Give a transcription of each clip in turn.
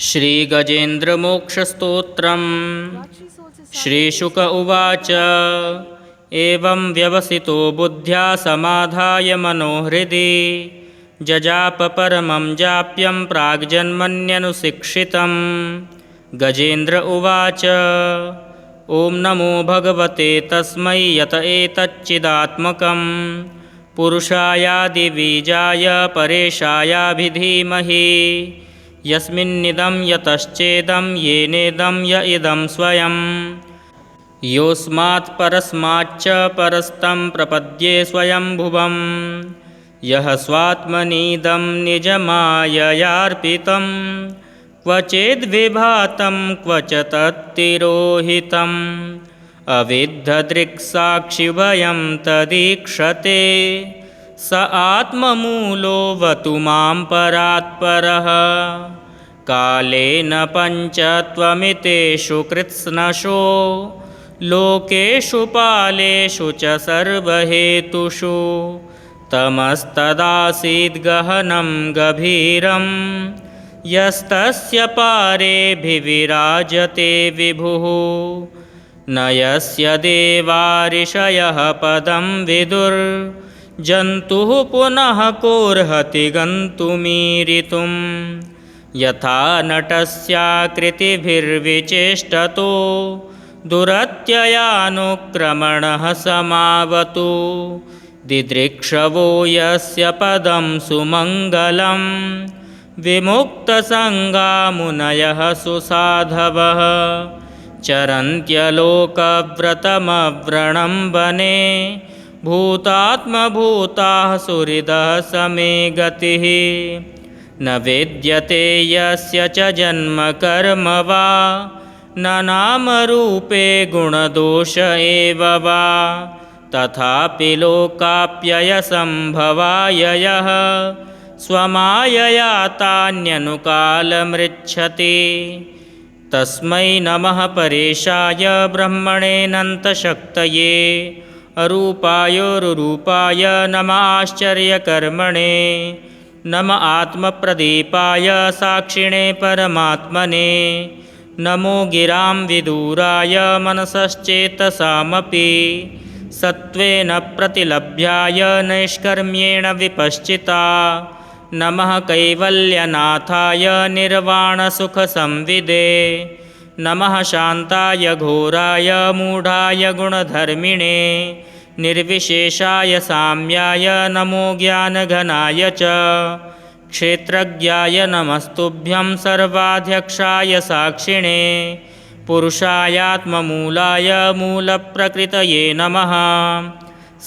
श्रीगजेन्द्रमोक्षस्तोत्रम् श्रीशुक उवाच। एवं व्यवसितो बुद्ध्या समाधाय मनोहृदि जजाप परमं जाप्यं प्राग्जन्मन्यनुशिक्षितं। गजेन्द्र उवाच। ॐ नमो भगवते तस्मै यत एतच्चिदात्मकं पुरुषायादिबीजाय परेशायाभिधीमहि। यस्मिन्निदं यतश्चेदं येनेदं य इदं स्वयं योऽस्मात् परस्माच्च परस्तं प्रपद्ये स्वयंभुवं। यः स्वात्मनीदं निजमाययार्पितं क्वचिद्विभातं क्व च तत्तिरोहितम् अविद्धदृक्साक्षिवयं तदीक्षते स आत्ममूलोऽवतु मां परात्परः। कालेन पञ्चत्वमितेषु कृत्स्नशो लोकेषु पालेषु च सर्वहेतुषु तमस्तदासीद्गहनं गभीरं यस्तस्य पारेऽभिविराजते विभुः। न यस्य देवारिषयः पदं विदुर्जन्तुः पुनः कोऽर्हति गन्तुमीरितुं। यथा नटस्याकृतिभिर्विचेष्टतो दुरत्ययानुक्रमणः समावतु दिदृक्षवो यस्य पदं सुमङ्गलं विमुक्तसङ्गा मुनयः सुसाधवः चरन्त्यलोकव्रतमव्रणं वने भूतात्मभूताः सुहृदः समे गतिः। न वेद्यते यस्य च जन्म कर्म वा न नामरूपे गुणदोष एव वा तथापि लोकाप्ययसम्भवाय यः स्वमायया तान्यनुकालमृच्छति। तस्मै नमः परेशाय ब्रह्मणेऽनन्तशक्तये अरूपायोरुरूपाय नमः आश्चर्यकर्मणे नमः आत्मप्रदीपाय साक्षिणे परमात्मने। नमो गिरां विदूराय मनसश्चेतसामपि सत्त्वेन प्रतिलभ्याय नैष्कर्म्येण विपश्चिता। नमः कैवल्यनाथाय निर्वाणसुखसंविदे नमः शान्ताय घोराय मूढाय गुणधर्मिणे निर्विशेषाय साम्याय नमो ज्ञानघनाय च क्षेत्रज्ञाय नमस्तुभ्यं सर्वाध्यक्षाय साक्षिणे पुरुषायात्ममूलाय मूलप्रकृतये नमः।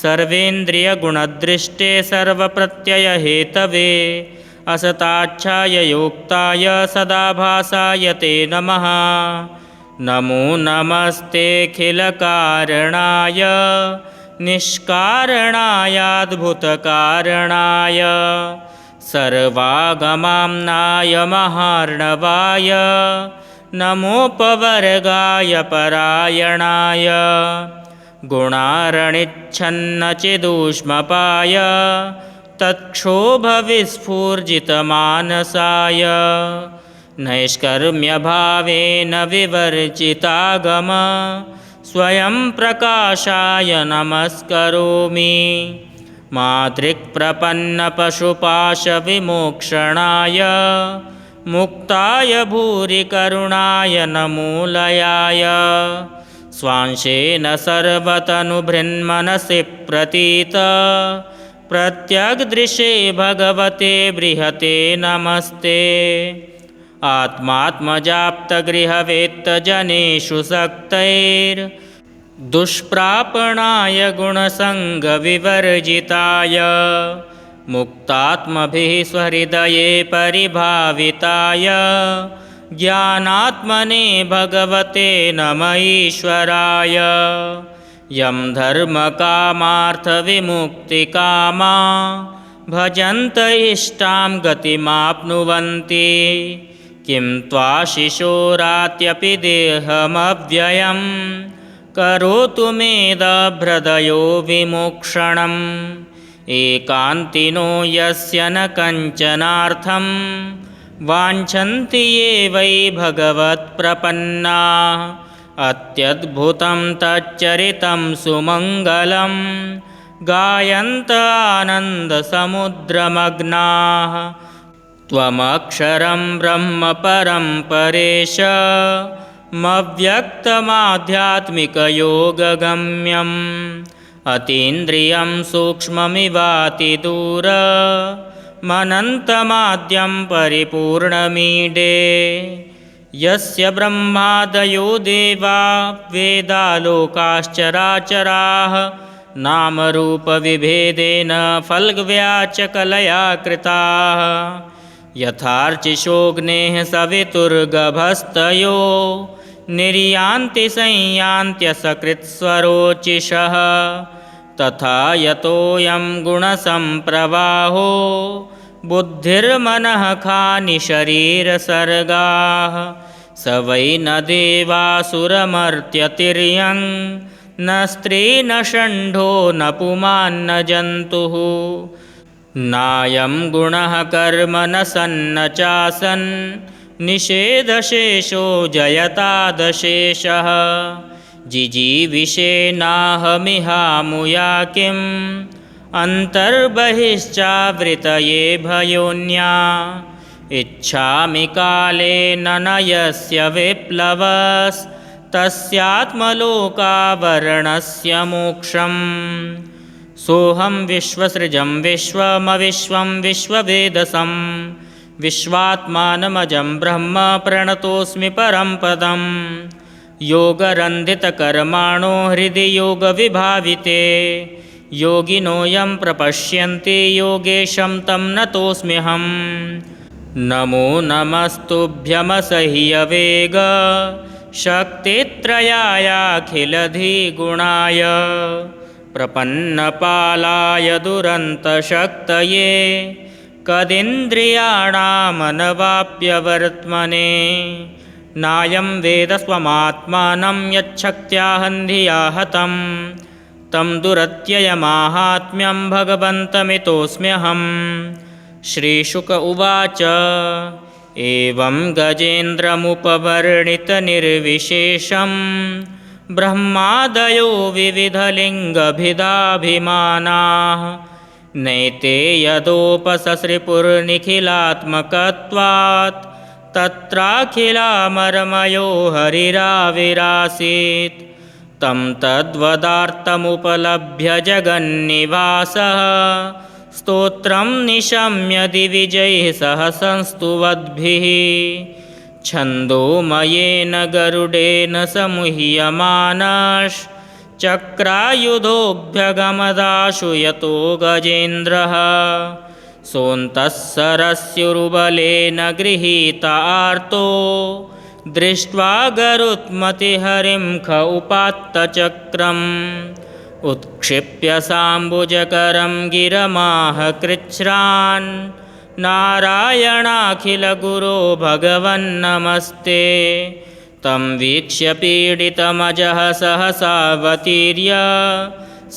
सर्वेन्द्रियगुणदृष्टे सर्वप्रत्ययहेतवे असताच्छाय योक्ताय सदाभासाय ते नमः। नमो नमस्तेऽखिलकारणाय निष्कारणायाद्भुतकारणाय सर्वागमाम्नाय महार्णवाय नमोपवर्गाय परायणाय गुणारणिच्छन्नचिदूष्मपाय तत्क्षोभविस्फूर्जितमानसाय नैष्कर्म्यभावेन विवर्जितागम स्वयं प्रकाशाय नमस्करोमि। मातृक्प्रपन्नपशुपाशविमोक्षणाय मुक्ताय भूरिकरुणाय नमोलयाय स्वांशेन सर्वतनुभृन्मनसि प्रतीत प्रत्यग्दृशे भगवते बृहते नमस्ते। आत्मात्मजाप्तगृहवेत्तजनेषु सक्तैर्दुष्प्रापणाय गुणसङ्गविवर्जिताय मुक्तात्मभिः स्वहृदये परिभाविताय ज्ञानात्मने भगवते नमः ईश्वराय। यं धर्मकामार्थविमुक्तिकामा भजन्त इष्टां गतिमाप्नुवन्ति किं त्वाशिशोरात्यपि देहमव्ययं करोतु मेदभ्रदयो विमोक्षणम्। एकान्तिनो यस्य न कञ्चनार्थं वाञ्छन्ति ये वै भगवत्प्रपन्नाः अत्यद्भुतं तच्चरितं सुमङ्गलं गायन्त आनन्दसमुद्रमग्नाः त्वमक्षरं ब्रह्म परं परेश मव्यक्तमाध्यात्मिकयोगगम्यम् अतीन्द्रियं सूक्ष्ममिवातिदूरमनन्तमाद्यं परिपूर्णमीडे यस्य ब्रह्मादयो देवा वेदालोकाश्चराचराः नामरूपविभेदेन फल्गव्याचकलया कृताः यथार्चिषोऽग्नेः सवितुर्गभस्तयो निर्यान्ति संयान्त्यसकृत्स्वरोचिषः तथा यतोऽयं गुणसम्प्रवाहो बुद्धिर्मनः खानि शरीरसर्गाः स वै न देवासुरमर्त्यतिर्यं न स्त्री न षण्ढो न पुमान्न जन्तुः नायं गुणः कर्म न सन्न चासन् निषेधशेषो जयतादशेषः जिजीविषेनाहमिहामुया किम् अन्तर्बहिश्चावृतये भयोन्या इच्छामि कालेन न यस्य विप्लवस्तस्यात्मलोकावरणस्य मोक्षम् सोऽहं विश्वसृजं विश्वमविश्वं विश्ववेदसं विश्वात्मानमजं ब्रह्म प्रणतोऽस्मि परं पदं योगरन्धितकर्माणो हृदि योगविभाविते योगिनो यं प्रपश्यन्ति योगेशं तं नतोऽस्म्यहं नमो नमस्तुभ्यमसह्यवेग शक्तित्रयायाखिलधिगुणाय प्रपन्नपालाय दुरन्तशक्तये कदिन्द्रियाणामनवाप्यवर्त्मने नायं वेद स्वमात्मानं यच्छक्त्या हन्धिया हतं तं दुरत्ययमाहात्म्यं भगवन्तमितोऽस्म्यहम् श्रीशुक उवाच एवं गजेन्द्रमुपवर्णितनिर्विशेषं ब्रह्मादयो विविधलिङ्गभिदाभिमानाः नैते यदोपससृपुर्निखिलात्मकत्वात् तत्राखिलामरमयो हरिराविरासीत् तं तद्वदार्थमुपलभ्य जगन्निवासः स्तोत्रं निशम्य दिविजैः सह संस्तुवद्भिः छन्दोमयेन गरुडेन समुह्यमानश्चक्रायुधोऽभ्यगमदाशु यतो गजेन्द्रः सोऽन्तः सरस्युरुबलेन गृहीत आर्तो दृष्ट्वा गरुत्मतिहरिं ख उपात्तचक्रम् उत्क्षिप्य साम्बुजकरं गिरमाह कृच्छ्रान् नारायणाखिलगुरो भगवन्नमस्ते तं वीक्ष्य पीडितमजः सहसावतीर्य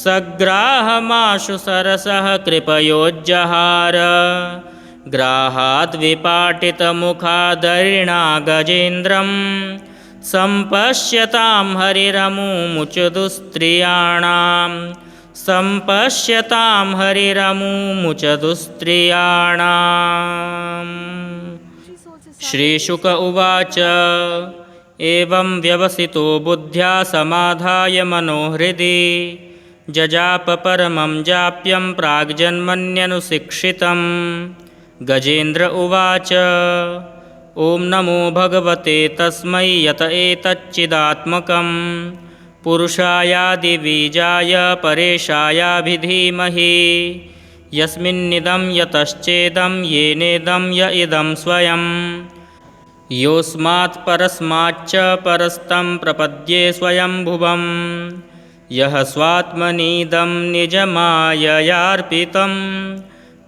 सग्राहमाशु सरसः कृपयोज्जहार ग्राहाद्विपाटितमुखादरिणा गजेन्द्रं सम्पश्यतां हरिरमुमुचदुस्त्रियाणां सम्पश्यतां हरिरमुमुचदुस्त्रियाणाम् श्रीशुक उवाच एवं व्यवसितो बुद्ध्या समाधाय मनोहृदि जजाप परमं जाप्यं प्राग्जन्मन्यनुशिक्षितं गजेन्द्र उवाच ॐ नमो भगवते तस्मै यत एतच्चिदात्मकं पुरुषायादिबीजाय परेशायाभिधीमहि यस्मिन्निदं यतश्चेदं येनेदं य इदं स्वयं योऽस्मात् परस्माच्च परस्तं प्रपद्ये स्वयंभुवं यः स्वात्मनीदं निजमाययार्पितं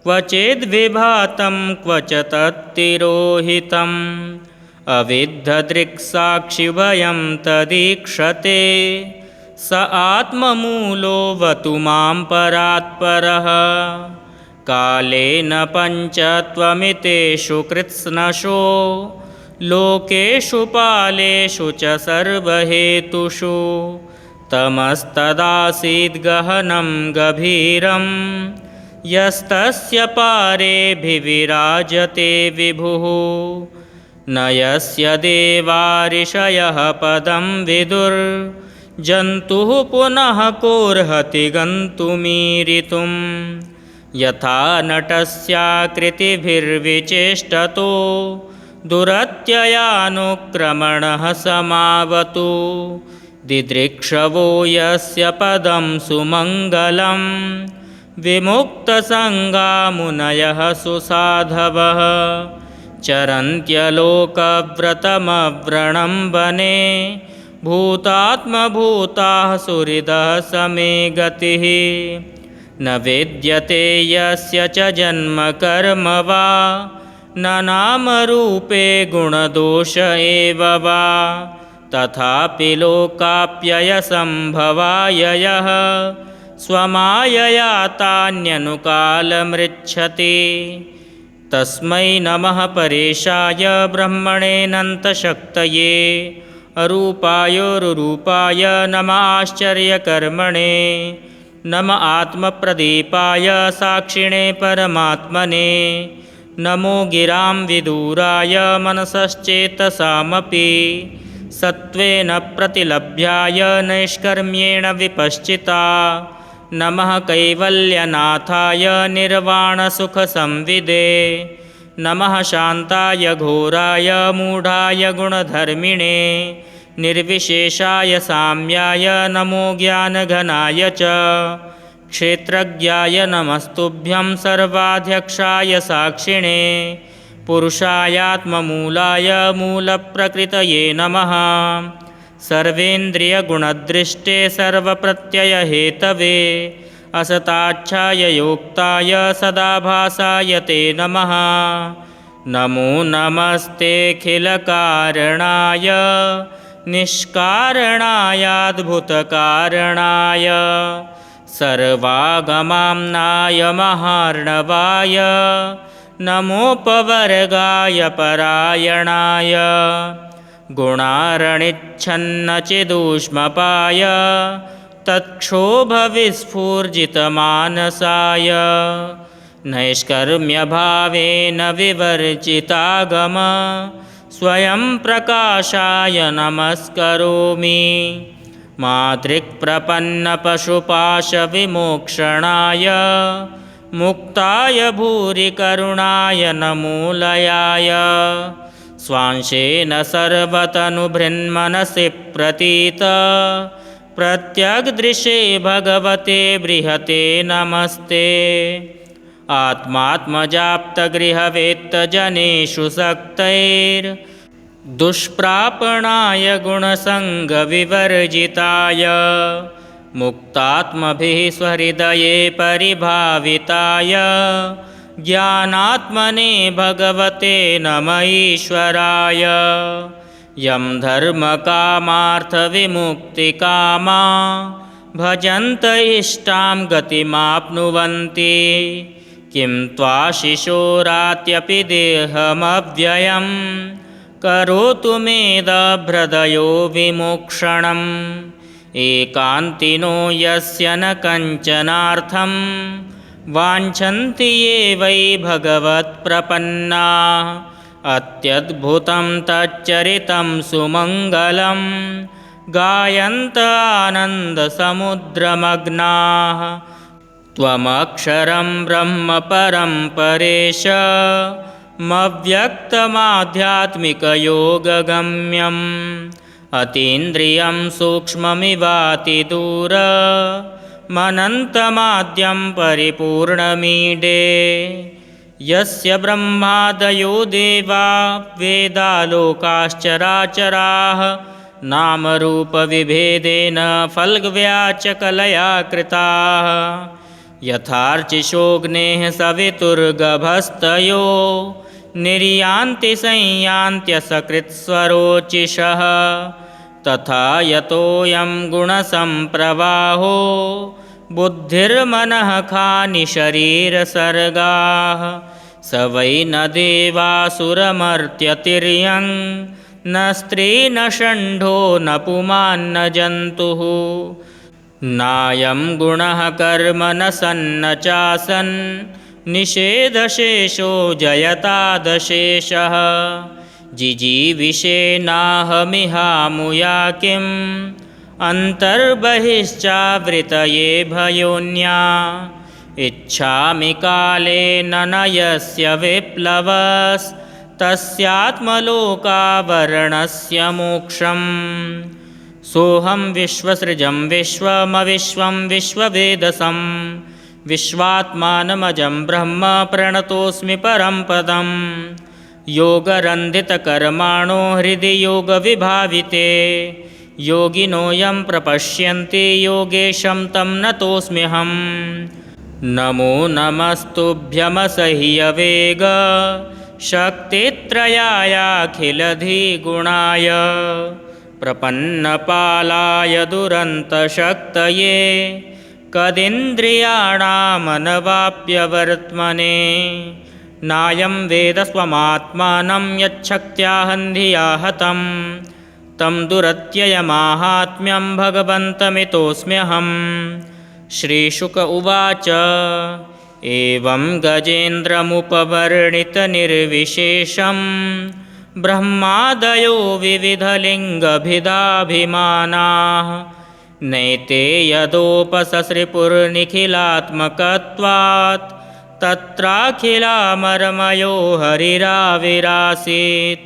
क्वचिद्विभातं क्व च तत्तिरोहितम् अविद्धदृक्साक्षिभयं तदीक्षते स आत्ममूलोऽवतु मां परात्परः कालेन पञ्चत्वमितेषु कृत्स्नशो लोकेषु पालेषु च सर्वहेतुषु तमस्तदासीद् गहनं गभीरं यस्तस्य पारेऽभिविराजते विभुः न यस्य देवा ऋषयः पदं विदुर्जन्तुः पुनः कोऽर्हति गन्तुमीरितुं यथा नटस्याकृतिभिर्विचेष्टतो दुरत्ययानुक्रमणः समावतु दिदृक्षवो यस्य पदं सुमङ्गलं विमुक्तसङ्गा मुनयः सुसाधवः चरन्त्यलोकव्रतमव्रणं वने भूतात्मभूताः सुहृदः समे गतिः न वेद्यते यस्य च जन्म कर्म वा न नामरूपे गुणदोष एव वा तथापि लोकाप्ययसम्भवाय यः स्वमायया तान्यनुकालमृच्छति तस्मै नमः परेशाय ब्रह्मणेऽनन्तशक्तये अरूपायोरुरूपाय नमः आश्चर्यकर्मणे नमः आत्मप्रदीपाय साक्षिणे परमात्मने नमो गिरां विदूराय मनसश्चेतसामपि सत्त्वेन प्रतिलभ्याय नैष्कर्म्येण विपश्चिता नमः कैवल्यनाथाय निर्वाणसुखसंविदे नमः शान्ताय घोराय मूढाय गुणधर्मिणे निर्विशेषाय साम्याय नमो ज्ञानघनाय च क्षेत्रज्ञाय नमस्तुभ्यं सर्वाध्यक्षाय साक्षिणे पुरुषायात्ममूलाय मूलप्रकृतये नमः सर्वेन्द्रियगुणदृष्टे सर्वप्रत्ययहेतवे असताच्छाय योक्ताय सदाभासाय ते नमः नमो नमस्तेऽखिलकारणाय निष्कारणायाद्भुतकारणाय सर्वागमाम्नाय महार्णवाय नमोपवर्गाय परायणाय गुणारणिच्छन्नचिदूष्मपाय तत्क्षोभविस्फूर्जितमानसाय नैष्कर्म्यभावेन विवर्जितागम स्वयं प्रकाशाय नमस्करोमि मातृक्प्रपन्नपशुपाशविमोक्षणाय मुक्ताय भूरिकरुणाय नमोलयाय स्वांशेन सर्वतनुभृन्मनसि प्रतीत प्रत्यग्दृशे भगवते बृहते नमस्ते आत्मात्मजाप्तगृहवेत्तजनेषु सक्तैर्दुष्प्रापणाय गुणसङ्गविवर्जिताय मुक्तात्मभिः स्वहृदये परिभाविताय ज्ञानात्मने भगवते नमः ईश्वराय यं धर्मकामार्थविमुक्तिकामा भजन्त इष्टां गतिमाप्नुवन्ति किं त्वाशिशोरात्यपि देहमव्ययं करोतु मेदभ्रदयो विमोक्षणम् एकान्तिनो यस्य न कञ्चनार्थं वाञ्छन्ति ये वै भगवत्प्रपन्नाः अत्यद्भुतं तच्चरितं सुमङ्गलं गायन्त आनन्दसमुद्रमग्नाः त्वमक्षरं ब्रह्म परं परेश मव्यक्तमाध्यात्मिकयोगगम्यम् अतीन्द्रियं सूक्ष्ममिवातिदूरमनन्तमाद्यं परिपूर्णमीडे यस्य ब्रह्मादयो देवा वेदालोकाश्चराचराः नामरूपविभेदेन फल्गव्याचकलया कृताः यथार्चिषोऽग्नेः सवितुर्गभस्तयो निर्यान्ति संयान्त्यसकृत्स्वरोचिषः तथा यतोऽयं गुणसम्प्रवाहो बुद्धिर्मनः खानि शरीरसर्गाः स वै न देवासुरमर्त्यतिर्यं न स्त्री न षण्ढो न पुमान्न जन्तुः नायं गुणः कर्म न सन्न चासन् निषेधशेषो जयतादशेषः जिजीविषेनाहमिहामुया किम् अन्तर्बहिश्चावृतये भयोन्या इच्छामि कालेन न यस्य विप्लवस्तस्यात्मलोकावरणस्य मोक्षम् सोऽहं विश्वसृजं विश्वमविश्वं विश्ववेदसं विश्वात्मानमजं ब्रह्म प्रणतोऽस्मि परं पदम् योगरन्धितकर्माणो हृदि योगविभाविते योगिनो यं प्रपश्यन्ति योगेशं तं नतोऽस्म्यहम् नमो नमस्तुभ्यमसह्यवेग शक्तित्रयायाखिलधिगुणाय प्रपन्नपालाय दुरन्तशक्तये कदिन्द्रियाणामनवाप्यवर्त्मने नायं वेद स्वमात्मानं यच्छक्त्याहन्धिया हतं तं दुरत्ययमाहात्म्यं भगवन्तमितोऽस्म्यहम् श्रीशुक उवाच एवं गजेन्द्रमुपवर्णितनिर्विशेषं ब्रह्मादयो विविधलिङ्गभिदाभिमानाः नैते यदोपससृपुर्निखिलात्मकत्वात् तत्राखिलामरमयो हरिराविरासीत्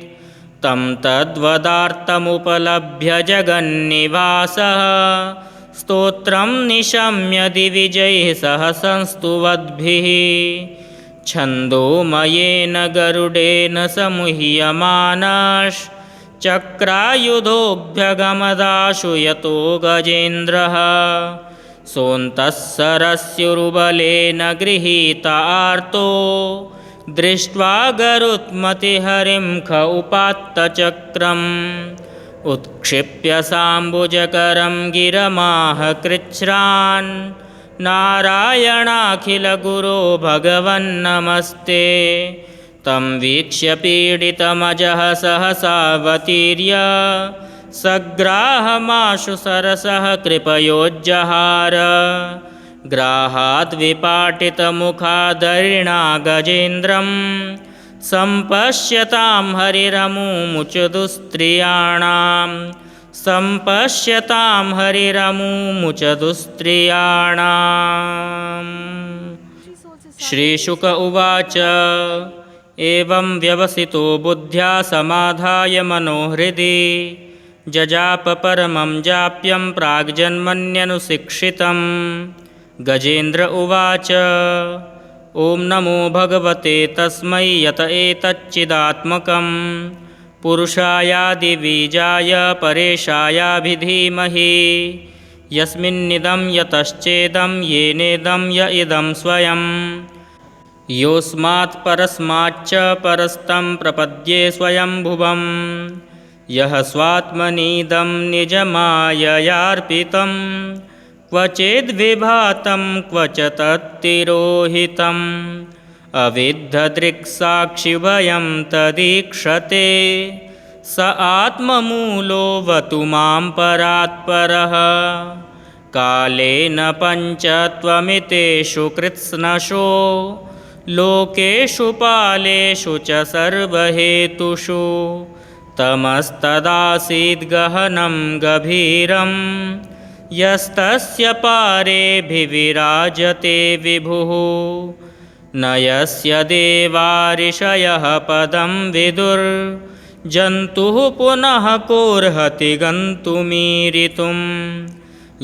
तं तद्वदार्थमुपलभ्य जगन्निवासः स्तोत्रं निशम्य दिविजैः सह संस्तुवद्भिः छन्दोमयेन गरुडेन समुह्यमानश्चक्रायुधोऽभ्यगमदाशु यतो गजेन्द्रः सोऽन्तः सरस्युरुबलेन गृहीत आर्तो दृष्ट्वा गरुत्मतिहरिं ख उपात्तचक्रम् उत्क्षिप्य साम्बुजकरं गिरमाह कृच्छ्रान् नारायणाखिलगुरो भगवन्नमस्ते तं वीक्ष्य पीडितमजः सहसावतीर्य सग्राहमाशु सरसः कृपयोज्जहार ग्राहाद्विपाटितमुखादरिणा गजेन्द्रं सम्पश्यतां हरिरमुमुचदुस्त्रियाणां सम्पश्यतां हरिरमुमुचदुस्त्रियाणाम् श्रीशुक उवाच एवं व्यवसितो बुद्ध्या समाधाय मनोहृदि जजाप परमं जाप्यं प्राग्जन्मन्यनुशिक्षितं गजेन्द्र उवाच ॐ नमो भगवते तस्मै यत एतच्चिदात्मकं पुरुषायादिबीजाय परेशायाभिधीमहि यस्मिन्निदं यतश्चेदं येनेदं य इदं स्वयं योऽस्मात् परस्माच्च परस्तं प्रपद्ये स्वयंभुवं यः स्वात्मनीदं निजमाययार्पितं क्वचिद्विभातं क्वच तत्तिरोहितम् अविद्धदृक्साक्षिभयं तदीक्षते स आत्ममूलोऽवतु मां परात्परः कालेन पञ्चत्वमितेषु कृत्स्नशो लोकेषु पालेषु च सर्वहेतुषु तमस्तदासीद् गहनं गभीरं यस्तस्य पारेऽभिविराजते विभुः न यस्य देवारिषयः पदं विदुर्जन्तुः पुनः कोऽर्हति गन्तुमीरितुं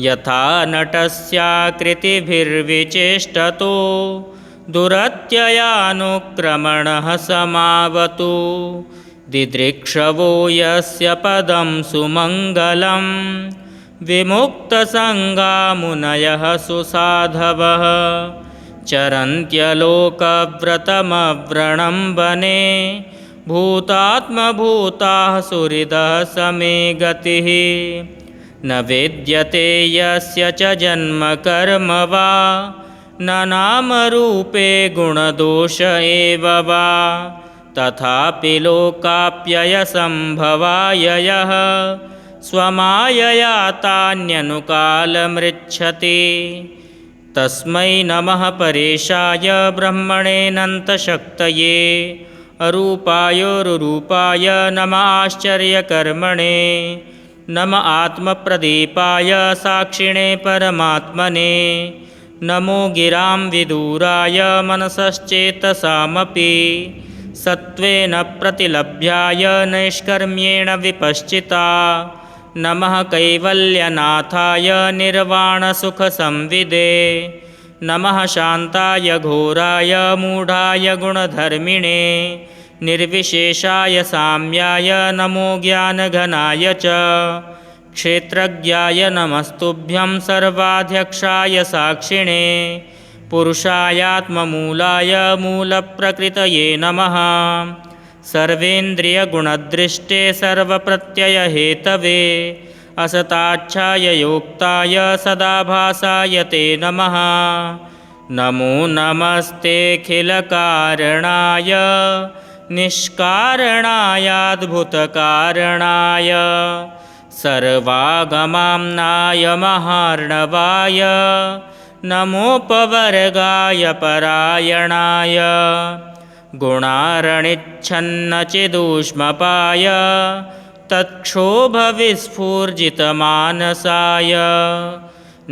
यथा नटस्याकृतिभिर्विचेष्टतो दुरत्ययानुक्रमणः समावतु दिदृक्षवो यस्य पदं सुमङ्गलं विमुक्तसङ्गामुनयः सुसाधवः चरन्त्यलोकव्रतमव्रणं वने भूतात्मभूताः सुहृदः समे गतिः न वेद्यते यस्य च जन्म कर्म वा न नामरूपे गुणदोष एव वा तथापि लोकाप्ययसम्भवाय यः स्वमायया तान्यनुकालमृच्छति। तस्मै नमः परेशाय ब्रह्मणेऽनन्तशक्तये अरूपायोरुरूपाय नमः आश्चर्यकर्मणे नमः आत्मप्रदीपाय साक्षिणे परमात्मने नमो गिरां विदूराय मनसश्चेतसामपि सत्त्वेन प्रतिलभ्याय नैष्कर्म्येण विपश्चिता नमः कैवल्यनाथाय निर्वाणसुखसंविदे नमः शान्ताय घोराय मूढाय गुणधर्मिणे निर्विशेषाय साम्याय नमो ज्ञानघनाय च क्षेत्रज्ञाय नमस्तुभ्यं सर्वाध्यक्षाय साक्षिणे पुरुषायात्ममूलाय मूलप्रकृतये नमः सर्वेन्द्रियगुणदृष्टे सर्वप्रत्ययहेतवे असताच्छाय योक्ताय सदाभासाय ते नमः नमो नमस्तेऽखिलकारणाय निष्कारणायाद्भुतकारणाय सर्वागमाम्नाय महार्णवाय नमोपवर्गाय परायणाय गुणारणिच्छन्नचिदूष्मपाय तत्क्षोभविस्फूर्जितमानसाय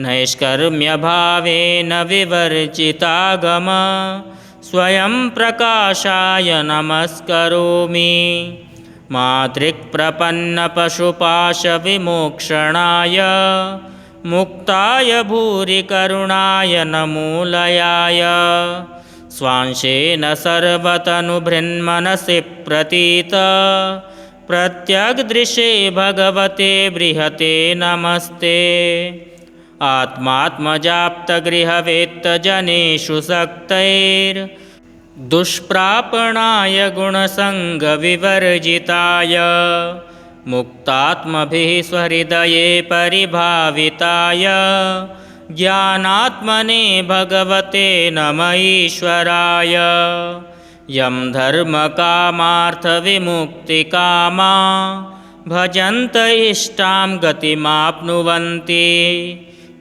नैष्कर्म्यभावेन विवर्जितागम स्वयं प्रकाशाय नमस्करोमि मातृक्प्रपन्नपशुपाशविमोक्षणाय मुक्ताय भूरिकरुणाय नमोलयाय स्वांशेन सर्वतनुभृन्मनसि प्रतीत प्रत्यग्दृशे भगवते बृहते नमस्ते आत्मात्मजाप्तगृहवेत्तजनेषु सक्तैर्दुष्प्रापणाय गुणसङ्गविवर्जिताय मुक्तात्मभिः स्वहृदये परिभाविताय ज्ञानात्मने भगवते नमः ईश्वराय यं धर्मकामार्थविमुक्तिकामा भजन्त इष्टां गतिमाप्नुवन्ति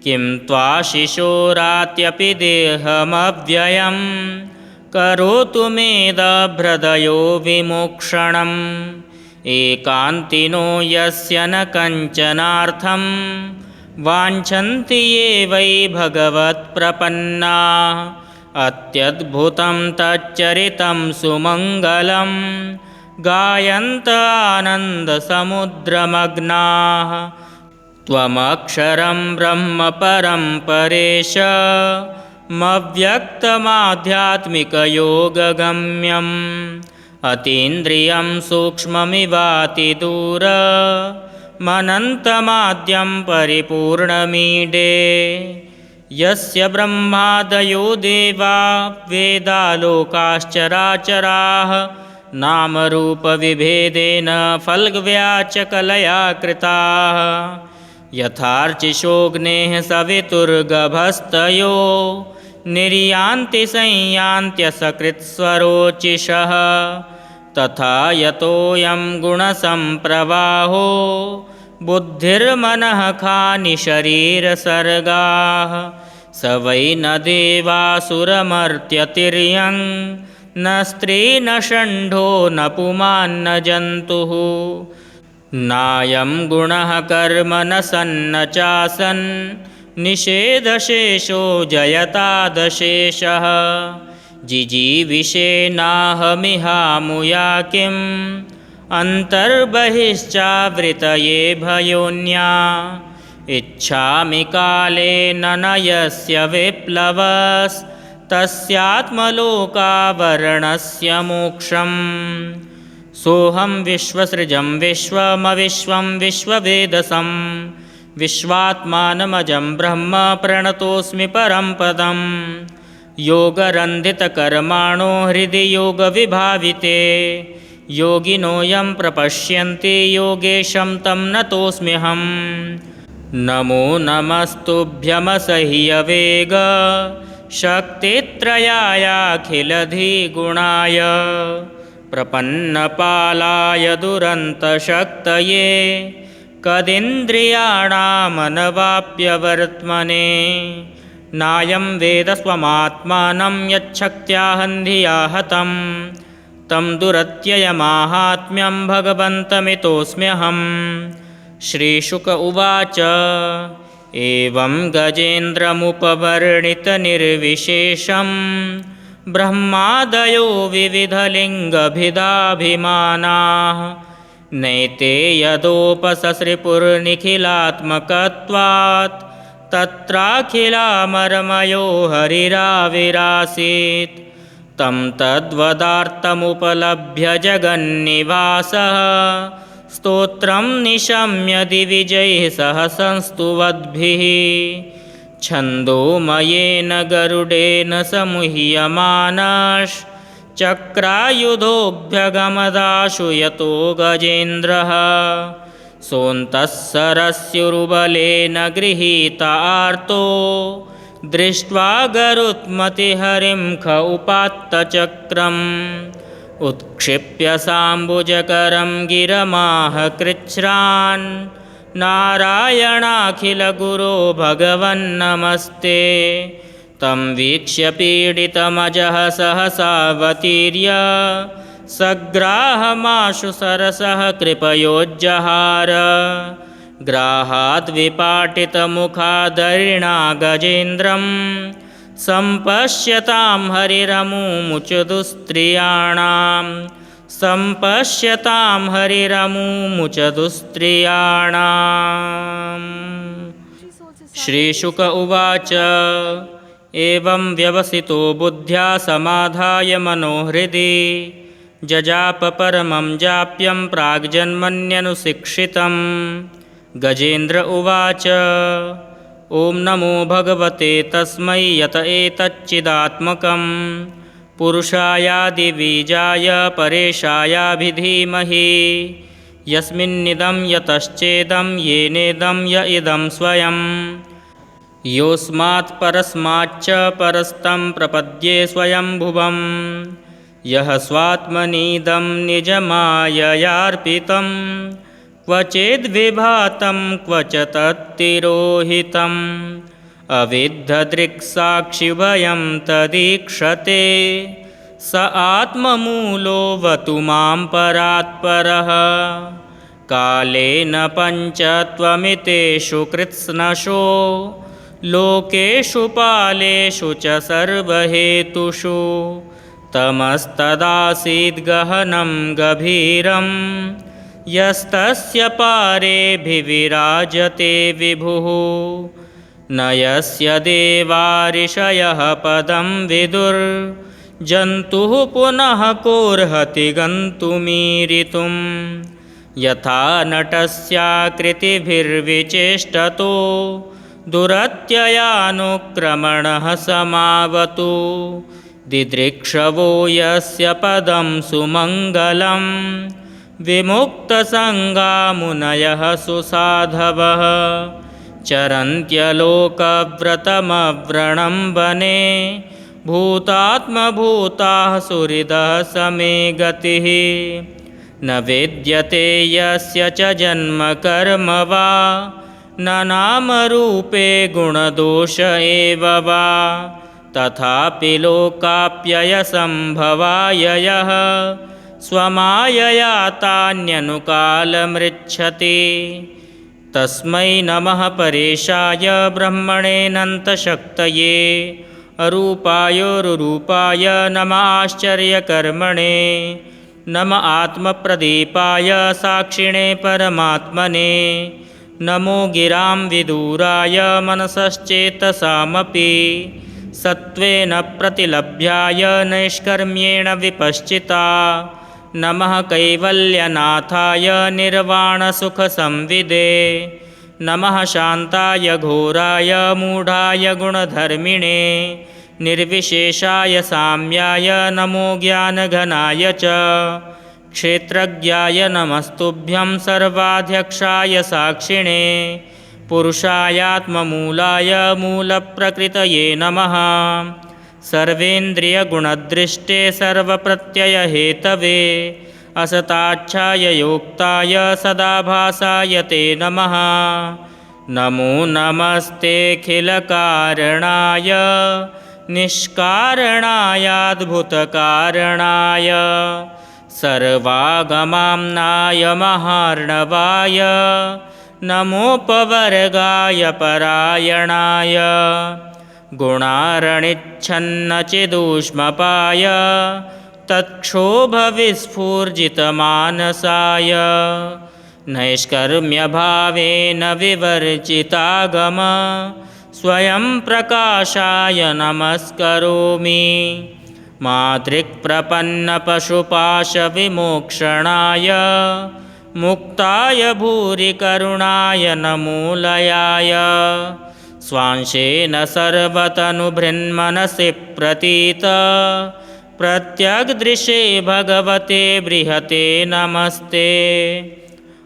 किं त्वाशिशोरात्यपि देहमव्ययं करोतु मेदभ्रदयो विमोक्षणम् एकान्तिनो यस्य न कञ्चनार्थं वाञ्छन्ति ये वै भगवत्प्रपन्नाः अत्यद्भुतं तच्चरितं सुमङ्गलं गायन्त आनन्दसमुद्रमग्नाः त्वमक्षरं ब्रह्म परं परेश मव्यक्तमाध्यात्मिकयोगगम्यम् अतीन्द्रियं सूक्ष्ममिवातिदूरमनन्तमाद्यं परिपूर्णमीडे यस्य ब्रह्मादयो देवा वेदालोकाश्चराचराः नामरूपविभेदेन फल्गव्याचकलया कृताः यथार्चिषोऽग्नेः सवितुर्गभस्तयो निर्यान्ति संयान्त्यसकृत्स्वरोचिषः तथा यतोऽयं गुणसम्प्रवाहो बुद्धिर्मनः खानि शरीरसर्गाः स वै न देवासुरमर्त्यतिर्यं न स्त्री न षण्ढो न पुमान्न जन्तुः नायं गुणः कर्म न सन्न चासन् निषेधशेषो जयतादशेषः जिजीविषेनाहमिहामुया किम् अन्तर्बहिश्चावृतये भयोन्या इच्छामि कालेन न यस्य विप्लवस्तस्यात्मलोकावरणस्य मोक्षम् सोऽहं विश्वसृजं विश्वमविश्वं विश्ववेदसं विश्वात्मानमजं ब्रह्म प्रणतोऽस्मि परं पदं योगरन्धितकर्माणो हृदि योगविभाविते योगिनो यं प्रपश्यन्ति योगेशं तं नतोऽस्म्यहम् नमो नमस्तुभ्यमसह्यवेग शक्तित्रयायाखिलधिगुणाय प्रपन्नपालाय दुरन्तशक्तये कदिन्द्रियाणामनवाप्यवर्त्मने नायं वेद स्वमात्मानं यच्छक्त्या हन्धिया हतं तं दुरत्ययमाहात्म्यं भगवन्तमितोऽस्म्यहम्। श्रीशुक उवाच एवं गजेन्द्रमुपवर्णितनिर्विशेषं ब्रह्मादयो विविधलिङ्गभिदाभिमानाः नैते यदोपससृपुर्निखिलात्मकत्वात् तत्राखिलामरमयो हरिराविरासीत् तं तद्वदार्थमुपलभ्य जगन्निवासः स्तोत्रं निशम्य दिविजैः सह संस्तुवद्भिः छन्दोमयेन गरुडेन समुह्यमानश्चक्रायुधोऽभ्यगमदाशु यतो गजेन्द्रः सोऽन्तः सरस्युरुबलेन गृहीत आर्तो दृष्ट्वा गरुत्मतिहरिं ख उपात्तचक्रम् उत्क्षिप्य साम्बुजकरं गिरमाह कृच्छ्रान् नारायणाखिलगुरो भगवन्नमस्ते तं वीक्ष्य पीडितमजः सहसावतीर्य सग्राहमाशु सरसः कृपयोज्जहार ग्राहाद्विपाटितमुखादरिणा गजेन्द्रं सम्पश्यतां हरिरमुमुचदुस्त्रियाणां सम्पश्यतां हरिरमुमुचदुस्त्रियाणाम्। श्रीशुक उवाच एवं व्यवसितो बुद्ध्या समाधाय मनोहृदि जजाप परमं जाप्यं प्राग्जन्मन्यनुशिक्षितं। गजेन्द्र उवाच ॐ नमो भगवते तस्मै यत एतच्चिदात्मकं पुरुषायादिबीजाय परेशायाभिधीमहि यस्मिन्निदं यतश्चेदं येनेदं य इदं स्वयं योऽस्मात् परस्माच्च परस्तं प्रपद्ये स्वयंभुवं यः स्वात्मनीदं निजमाययार्पितं क्वचिद्विभातं क्व च तत्तिरोहितम् अविद्धदृक्साक्षिभयं तदीक्षते स आत्ममूलोऽवतु मां परात्परः कालेन पञ्चत्वमितेषु कृत्स्नशो लोकेषु पालेषु च सर्वहेतुषु तमस्तदासीद् गहनं गभीरं यस्तस्य पारेऽभिविराजते विभुः न यस्य देवारिषयः पदं विदुर्जन्तुः पुनः कोऽर्हति गन्तुमीरितुं यथा नटस्याकृतिभिर्विचेष्टतो दुरत्ययानुक्रमणः समावतु दिदृक्षवो यस्य पदं सुमङ्गलं विमुक्तसङ्गामुनयः सुसाधवः चरन्त्यलोकव्रतमव्रणं वने भूतात्मभूताः सुहृदः समे गतिः न वेद्यते यस्य च जन्म कर्म वा न नामरूपे गुणदोष एव वा तथापि लोकाप्ययसम्भवाय यः स्वमायया तान्यनुकालमृच्छति तस्मै नमः परेशाय ब्रह्मणेऽनन्तशक्तये अरूपायोरुरूपाय नमः आश्चर्यकर्मणे नमः आत्मप्रदीपाय साक्षिणे परमात्मने नमो गिरां विदूराय मनसश्चेतसामपि सत्त्वेन प्रतिलभ्याय नैष्कर्म्येण विपश्चिता नमः कैवल्यनाथाय निर्वाणसुखसंविदे नमः शान्ताय घोराय मूढाय गुणधर्मिणे निर्विशेषाय साम्याय नमो ज्ञानघनाय च क्षेत्रज्ञाय नमस्तुभ्यं सर्वाध्यक्षाय साक्षिणे पुरुषायात्ममूलाय मूलप्रकृतये नमः। सर्वेन्द्रियगुणदृष्टे सर्वप्रत्ययहेतवे असताच्छाययोक्ताय सदाभासाय ते नमः। नमो नमस्तेऽखिलकारणाय निष्कारणायाद्भुतकारणाय सर्वागमाम्नाय महार्णवाय नमोपवर्गाय परायणाय गुणारणिच्छन्नचिदूष्मपाय तत्क्षोभविस्फूर्जितमानसाय नैष्कर्म्यभावेन विवर्जितागम स्वयं प्रकाशाय नमस्करोमि। मातृक्प्रपन्नपशुपाशविमोक्षणाय मुक्ताय भूरिकरुणाय नमोलयाय स्वांशेन सर्वतनुभृन्मनसि प्रतीत प्रत्यग्दृशे भगवते बृहते नमस्ते।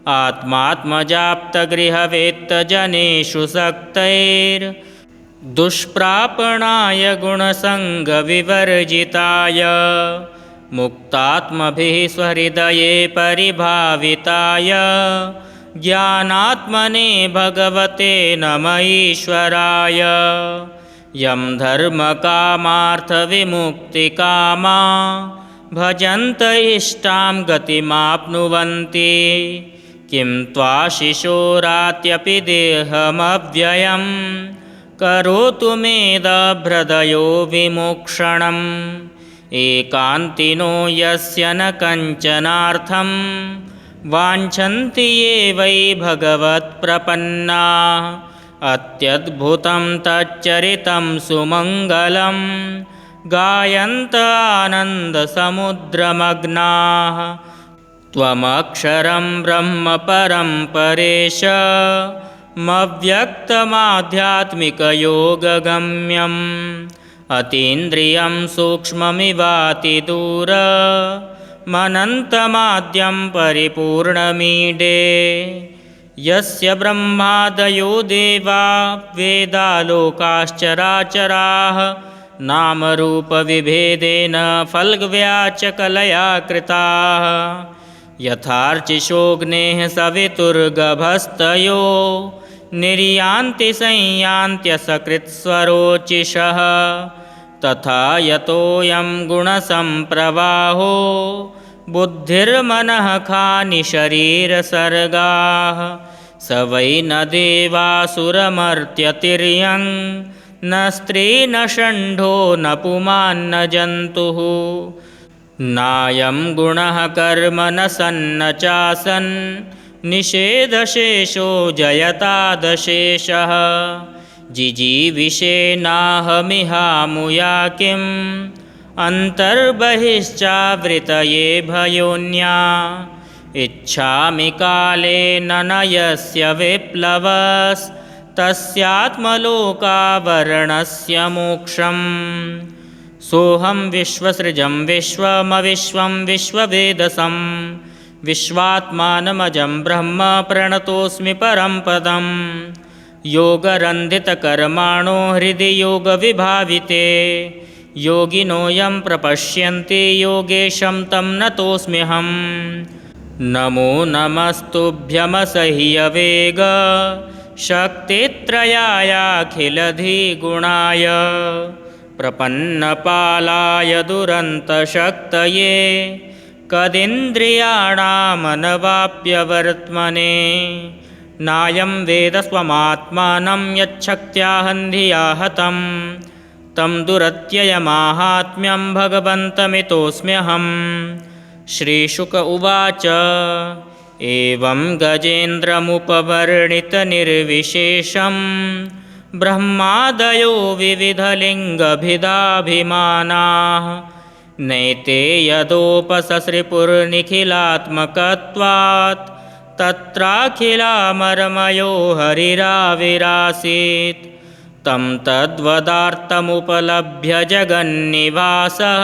आत्मात्मजाप्तगृहवेत्तजनेषु सक्तैर्दुष्प्रापणाय गुणसङ्गविवर्जिताय मुक्तात्मभिः स्वहृदये परिभाविताय ज्ञानात्मने भगवते नम ईश्वराय। यं धर्मकामार्थविमुक्तिकामा भजन्त इष्टां गतिमाप्नुवन्ति किं त्वाशिशोरात्यपि देहमव्ययं करोतु मेदभ्रदयो विमोक्षणम्। एकान्तिनो यस्य न कञ्चनार्थं वाञ्छन्ति ये वै भगवत्प्रपन्नाः अत्यद्भुतं तच्चरितं सुमङ्गलं गायन्त आनन्दसमुद्रमग्नाः। त्वमक्षरं ब्रह्म परं परेशमव्यक्तमाध्यात्मिकयोगगम्यम् अतीन्द्रियं सूक्ष्ममिवातिदूरमनन्तमाद्यं परिपूर्णमीडे। यस्य ब्रह्मादयो देवा वेदालोकाश्चराचराः नामरूपविभेदेन फल्गव्याचकलया कृताः। यथार्चिषोऽग्नेः सवितुर्गभस्तयो निर्यान्ति संयान्त्यसकृत्स्वरोचिषः तथा यतोऽयं गुणसम्प्रवाहो बुद्धिर्मनः खानि शरीरसर्गाः। स वै न देवासुरमर्त्यतिर्यं न स्त्री न षण्ढो न पुमान्न जन्तुः। नायं गुणः कर्म न सन्न चासन् निषेधशेषो जयतादशेषः। जिजीविषेनाहमिहामुया किम् अन्तर्बहिश्चावृतये भयोन्या। इच्छामि कालेन न यस्य विप्लवस्तस्यात्मलोकावरणस्य मोक्षम्। सोऽहं विश्वसृजं विश्वमविश्वं विश्ववेदसं विश्वात्मानमजं ब्रह्म प्रणतोऽस्मि परं पदं। योगरन्धितकर्माणो हृदि योगविभाविते योगिनो यं प्रपश्यन्ति योगेशं तं नतोऽस्म्यहं। नमो नमस्तुभ्यमसह्यवेग शक्तित्रयायाखिलधिगुणाय प्रपन्नपालाय दुरन्तशक्तये कदिन्द्रियाणामनवाप्यवर्त्मने। नायं वेद स्वमात्मानं यच्छक्त्या हन्धिया हतं तं दुरत्ययमाहात्म्यं भगवन्तमितोऽस्म्यहं। श्रीशुक उवाच एवं गजेन्द्रमुपवर्णितनिर्विशेषं ब्रह्मादयो विविधलिङ्गभिदाभिमानाः नैते यदोपससृपुर्निखिलात्मकत्वात् तत्राखिलामरमयो हरिराविरासीत्। तं तद्वदार्थमुपलभ्य जगन्निवासः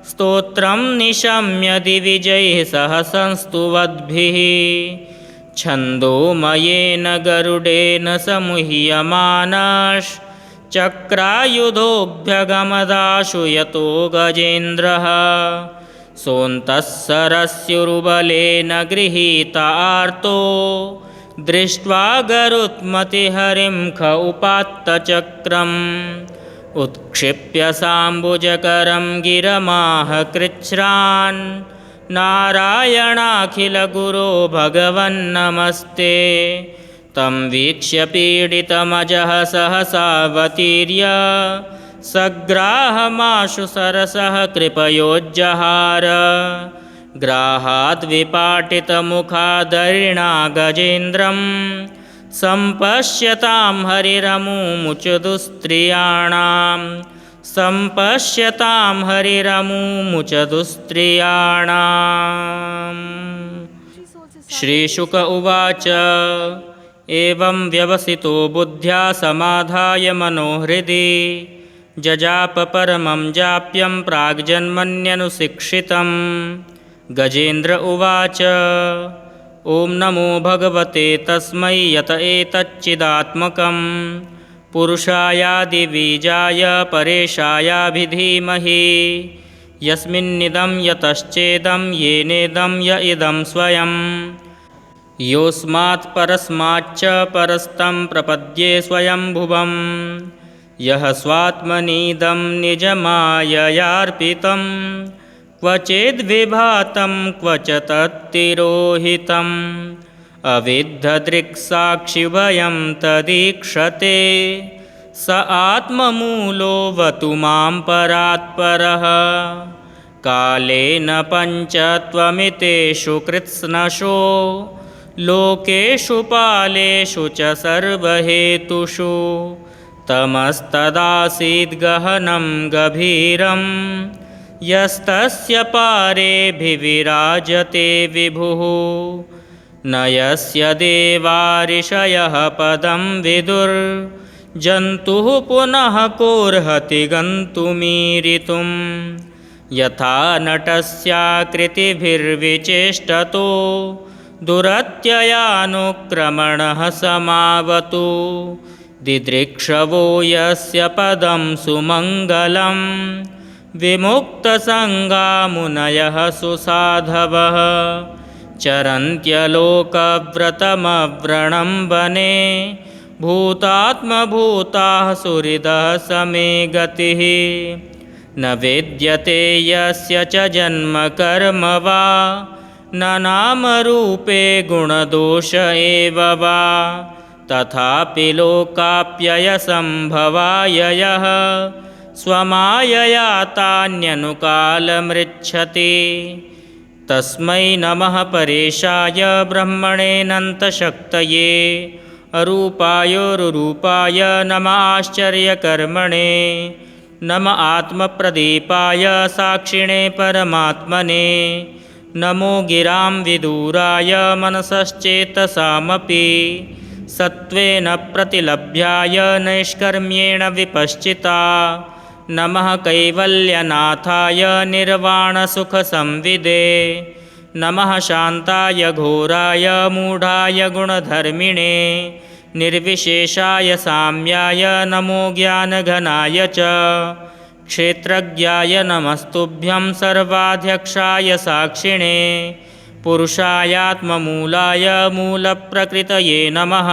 स्तोत्रं निशम्य दिविजैः सह संस्तुवद्भिः। छन्दोमयेन गरुडेन समुह्यमानश्चक्रायुधोऽभ्यगमदाशु यतो गजेन्द्रः सोऽन्तः सरस्युरुबलेन गृहीत आर्तो दृष्ट्वा गरुत्मतिहरिं ख उपात्तचक्रम् उत्क्षिप्य साम्बुजकरं गिरमाह कृच्छ्रान् नारायणाखिलगुरो भगवन्नमस्ते तं वीक्ष्य पीडितमजः सहसावतीर्य सग्राहमाशु सरसः कृपयोज्जहार ग्राहाद्विपाटितमुखादरिणा गजेन्द्रं सम्पश्यतां हरिरमुमुचदुस्त्रियाणां सम्पश्यतां हरिरमुमुचदुस्त्रियाणाम्। श्रीशुक उवाच एवं व्यवसितो बुद्ध्या समाधाय मनोहृदि जजाप परमं जाप्यं प्राग्जन्मन्यनुशिक्षितं। गजेन्द्र उवाच ॐ नमो भगवते तस्मै यत एतच्चिदात्मकं पुरुषायादिबीजाय परेशायाभिधीमहि यस्मिन्निदं यतश्चेदं येनेदं य इदं स्वयं योऽस्मात् परस्माच्च परस्तं प्रपद्ये स्वयंभुवं यः स्वात्मनीदं निजमाययार्पितं क्वचिद्विभातं क्व च तत्तिरोहितम् अविद्धदृक्साक्षिभयं तदीक्षते स आत्ममूलोऽवतु मां परात्परः कालेन पञ्चत्वमितेषु कृत्स्नशो लोकेषु पालेषु च सर्वहेतुषु तमस्तदासीद्गहनं गभीरं यस्तस्य पारेऽभिविराजते विभुः न यस्य देवारिषयः पदं विदुर्जन्तुः पुनः कोऽर्हति गन्तुमीरितुं यथा नटस्याकृतिभिर्विचेष्टतो दुरत्ययानुक्रमणः समावतु दिदृक्षवो यस्य पदं सुमङ्गलं विमुक्तसङ्गामुनयः सुसाधवः चरन्त्यलोकव्रतमव्रणं वने भूतात्मभूताः सुहृदः समे गतिः न वेद्यते यस्य च जन्म कर्म वा न नामरूपे गुणदोष एव वा तथापि लोकाप्ययसम्भवाय यः स्वमायया तान्यनुकालमृच्छति तस्मै नमः परेशाय ब्रह्मणेऽनन्तशक्तये अरूपायोरुरूपाय नमः आश्चर्यकर्मणे नमः आत्मप्रदीपाय साक्षिणे परमात्मने नमो गिरां विदूराय मनसश्चेतसामपि सत्त्वेन प्रतिलभ्याय नैष्कर्म्येण विपश्चिता नमः कैवल्यनाथाय निर्वाणसुखसंविदे नमः शान्ताय घोराय मूढाय गुणधर्मिणे निर्विशेषाय साम्याय नमो ज्ञानघनाय च क्षेत्रज्ञाय नमस्तुभ्यं सर्वाध्यक्षाय साक्षिणे पुरुषायात्ममूलाय मूलप्रकृतये नमः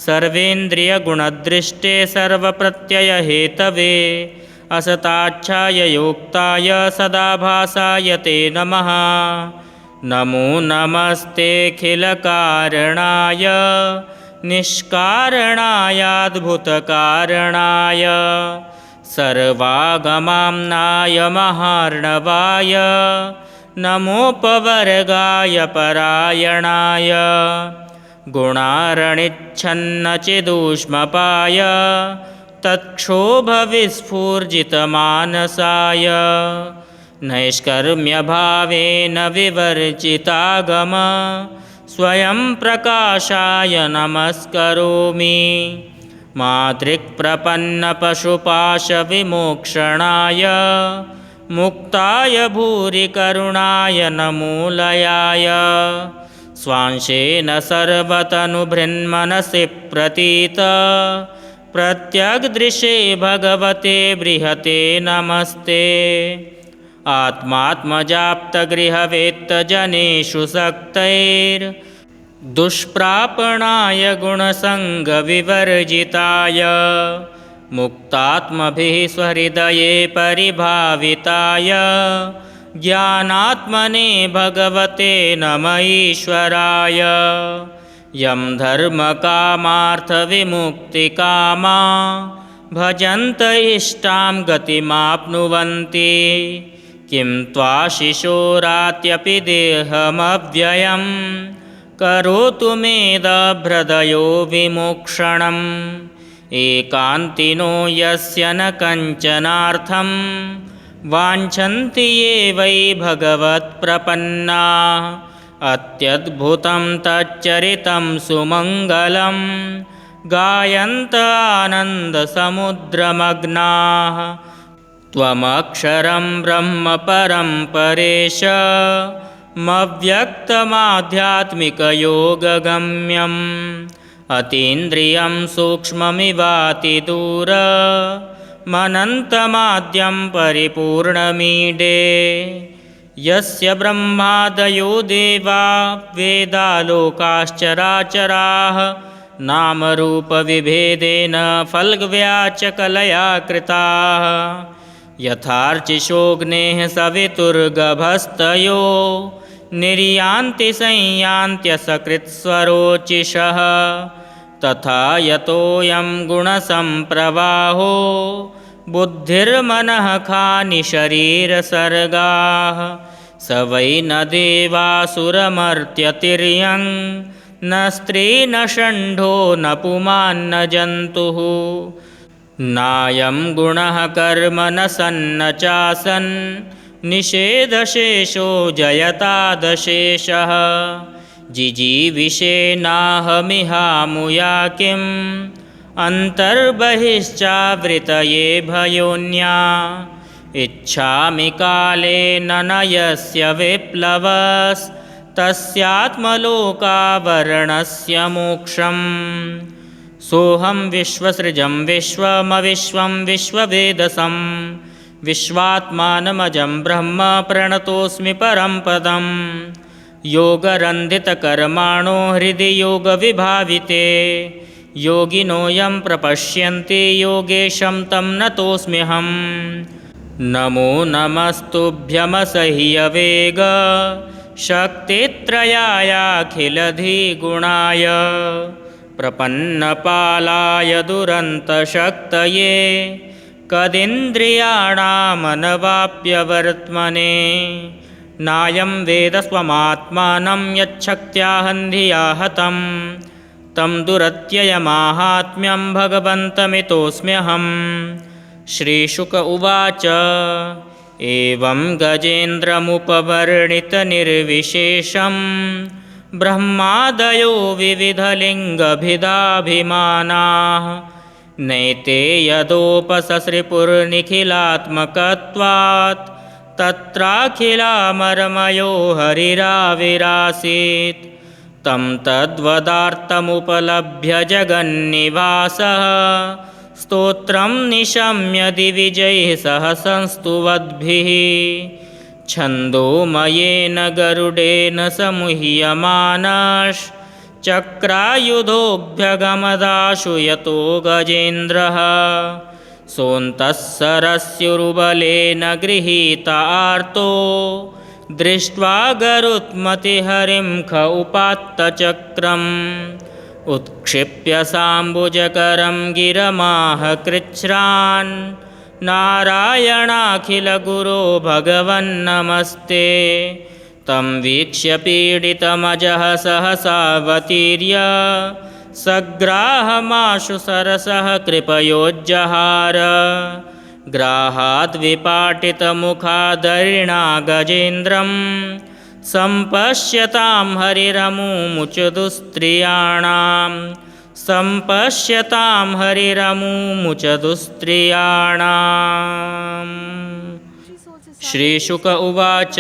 सर्वेन्द्रियगुणदृष्टे सर्वप्रत्ययहेतवे असताच्छाय योक्ताय सदाभासाय ते नमः नमो नमस्तेऽखिलकारणाय निष्कारणायाद्भुतकारणाय सर्वागमाम्नाय महार्णवाय नमोपवर्गाय परायणाय गुणारणिच्छन्नचिदूष्मपाय तत्क्षोभविस्फूर्जितमानसाय नैष्कर्म्यभावेन विवर्जितागम स्वयं प्रकाशाय नमस्करोमि मातृक्प्रपन्नपशुपाशविमोक्षणाय मुक्ताय भूरिकरुणाय नमोलयाय स्वांशेन सर्वतनुभृन्मनसि प्रतीत प्रत्यग्दृशे भगवते बृहते नमस्ते। आत्मात्मजाप्तगृहवेत्तजनेषु सक्तैर्दुष्प्रापणाय गुणसङ्गविवर्जिताय मुक्तात्मभिः स्वहृदये परिभाविताय ज्ञानात्मने भगवते नम ईश्वराय। यं धर्मकामार्थविमुक्तिकामा भजन्त इष्टां गतिमाप्नुवन्ति किं त्वाशिशोरात्यपि देहमव्ययं करोतु मेदभ्रदयो विमोक्षणम्। एकान्तिनो यस्य न कञ्चनार्थं वाञ्छन्ति ये वै भगवत्प्रपन्नाः अत्यद्भुतं तच्चरितं सुमङ्गलं गायन्त आनन्दसमुद्रमग्नाः। त्वमक्षरं ब्रह्म परं परेश मव्यक्तमाध्यात्मिकयोगगम्यम् अतीन्द्रियं सूक्ष्ममिवातिदूरमनन्तमाद्यं परिपूर्णमीडे। यस्य ब्रह्मादयो देवा वेदालोकाश्चराचराः नामरूपविभेदेन फल्गव्याचकलया कृताः। यथार्चिषोऽग्नेः सवितुर्गभस्तयो निर्यान्ति संयान्त्यसकृत्स्वरोचिषः तथा यतोऽयं गुणसम्प्रवाहो बुद्धिर्मनः खानि शरीरसर्गाः। स वै न देवासुरमर्त्यतिर्यं न स्त्री न षण्ढो न पुमान्न जन्तुः। नायं गुणः कर्म न सन्न चासन् निषेधशेषो जयतादशेषः। जिजीविषेनाहमिहामुया किम् अन्तर्बहिश्चावृतये भयोन्या। इच्छामि कालेन न यस्य विप्लवस्तस्यात्मलोकावरणस्य मोक्षम्। सोऽहं विश्वसृजं विश्वमविश्वं विश्ववेदसं विश्वात्मानमजं ब्रह्म प्रणतोऽस्मि परं पदं। योगरन्धितकर्माणो हृदि योगविभाविते योगिनो यं प्रपश्यन्ति योगेशं तं नतोऽस्म्यहं। नमो नमस्तुभ्यमसह्यवेग शक्तित्रयायाखिलधिगुणाय प्रपन्नपालाय दुरन्तशक्तये कदिन्द्रियाणामनवाप्यवर्त्मने। नायं वेद स्वमात्मानं यच्छक्त्या हन्धिया हतं तं दुरत्ययमाहात्म्यं भगवन्तमितोऽस्म्यहं। श्रीशुक उवाच एवं गजेन्द्रमुपवर्णितनिर्विशेषं ब्रह्मादयो विविधलिङ्गभिदाभिमानाः नैते यदोपससृपुर्निखिलात्मकत्वात् तत्राखिलामरमयो हरिराविरासीत्। तं तद्वदार्थमुपलभ्य जगन्निवासः स्तोत्रं निशम्य दिविजैः सह संस्तुवद्भिः। छन्दोमयेन गरुडेन समुह्यमानश्चक्रायुधोऽभ्यगमदाशु यतो गजेन्द्रः। सोऽन्तः सरस्युरुबलेन गृहीत आर्तो दृष्ट्वा गरुत्मतिहरिं ख उपात्तचक्रम्। उत्क्षिप्य साम्बुजकरं गिरमाह कृच्छ्रान् नारायणाखिलगुरो भगवन्नमस्ते। तं वीक्ष्य पीडितमजः सहसावतीर्य सग्राहमाशु सरसः कृपयोज्जहार। ग्राहाद्विपाटितमुखादरिणा गजेन्द्रं सम्पश्यतां हरिरमुमुचदुस्त्रियाणां सम्पश्यतां हरिरमुमुचदुस्त्रियाणाम्। श्रीशुक उवाच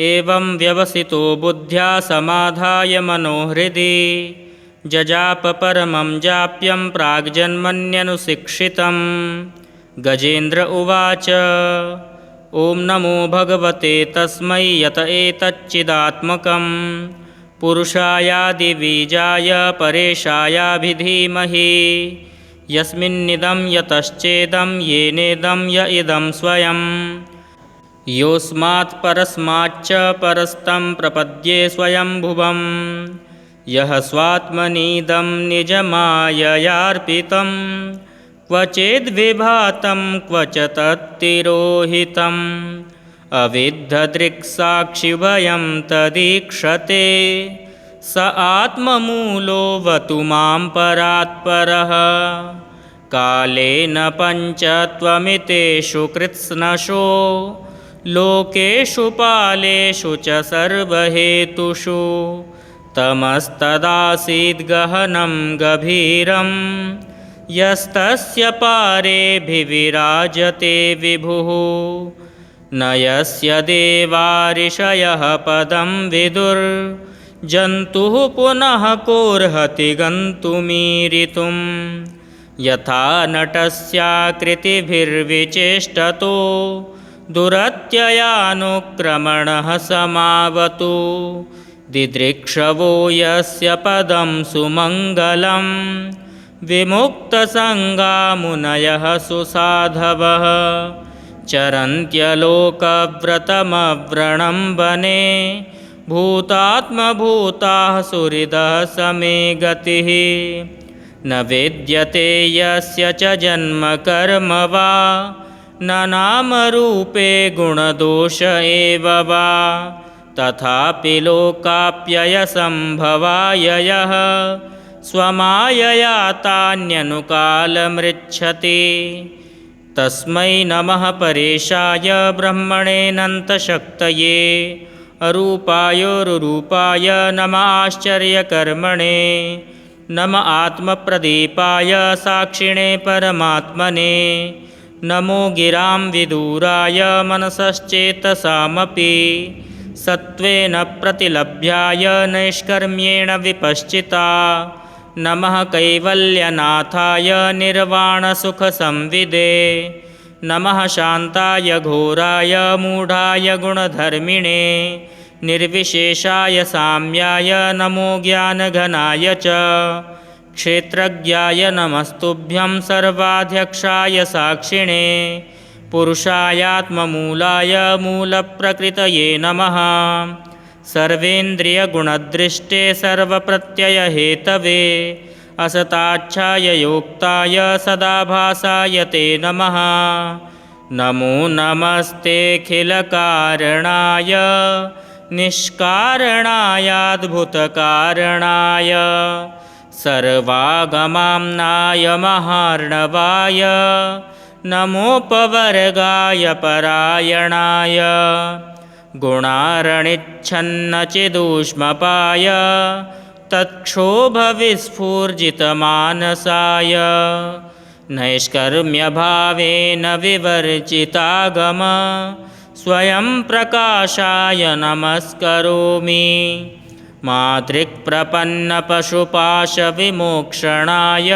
एवं व्यवसितो बुद्ध्या समाधाय मनोहृदि जजाप परमं जाप्यं प्राग्जन्मन्यनुशिक्षितं। गजेन्द्र उवाच ॐ नमो भगवते तस्मै यत एतच्चिदात्मकं पुरुषायादिबीजाय परेशायाभिधीमहि यस्मिन्निदं यतश्चेदं येनेदं य इदं स्वयं योऽस्मात् परस्माच्च परस्तं प्रपद्ये स्वयंभुवं यः स्वात्मनीदं निजमाययार्पितं क्वचिद्विभातं क्व च तत्तिरोहितम् अविद्धदृक्साक्षिभयं तदीक्षते स आत्ममूलोऽवतु मां परात्परः कालेन पञ्चत्वमितेषु कृत्स्नशो लोकेषु पालेषु च सर्वहेतुषु तमस्तदासीद्गहनं गभीरं यस्तस्य पारेऽभिविराजते विभुः न यस्य देवारिषयः पदं विदुर्जन्तुः पुनः कोऽर्हति गन्तुमीरितुं यथा नटस्याकृतिभिर्विचेष्टतो दुरत्ययानुक्रमणः समावतु दिदृक्षवो यस्य पदं सुमङ्गलं विमुक्तसङ्गामुनयः सुसाधवः चरन्त्यलोकव्रतमव्रणं वने भूतात्मभूताः सुहृदः समे गतिः न विद्यते यस्य च जन्म कर्म वा न नामरूपे गुणदोष एव वा तथापि लोकाप्ययसम्भवाय यः स्वमायया तान्यनुकालमृच्छति तस्मै नमः परेशाय ब्रह्मणेऽनन्तशक्तये अरूपायोरुरूपाय नमः आश्चर्यकर्मणे नमः आत्मप्रदीपाय साक्षिणे परमात्मने नमो गिरां विदूराय मनसश्चेतसामपि सत्त्वेन प्रतिलभ्याय नैष्कर्म्येण विपश्चिता नमः कैवल्यनाथाय निर्वाणसुखसंविदे नमः शान्ताय घोराय मूढाय गुणधर्मिणे निर्विशेषाय साम्याय नमो ज्ञानघनाय च क्षेत्रज्ञाय नमस्तुभ्यं सर्वाध्यक्षाय साक्षिणे पुरुषायात्ममूलाय मूलप्रकृतये नमः सर्वेन्द्रियगुणदृष्टे सर्वप्रत्ययहेतवे असताच्छाय योक्ताय सदाभासाय ते नमः नमो नमस्तेऽखिलकारणाय निष्कारणायाद्भुतकारणाय सर्वागमाम्नाय महार्णवाय नमोपवर्गाय परायणाय गुणारणिच्छन्नचिदूष्मपाय तत्क्षोभविस्फूर्जितमानसाय नैष्कर्म्यभावेन विवर्जितागम स्वयं प्रकाशाय नमस्करोमि मातृक्प्रपन्नपशुपाशविमोक्षणाय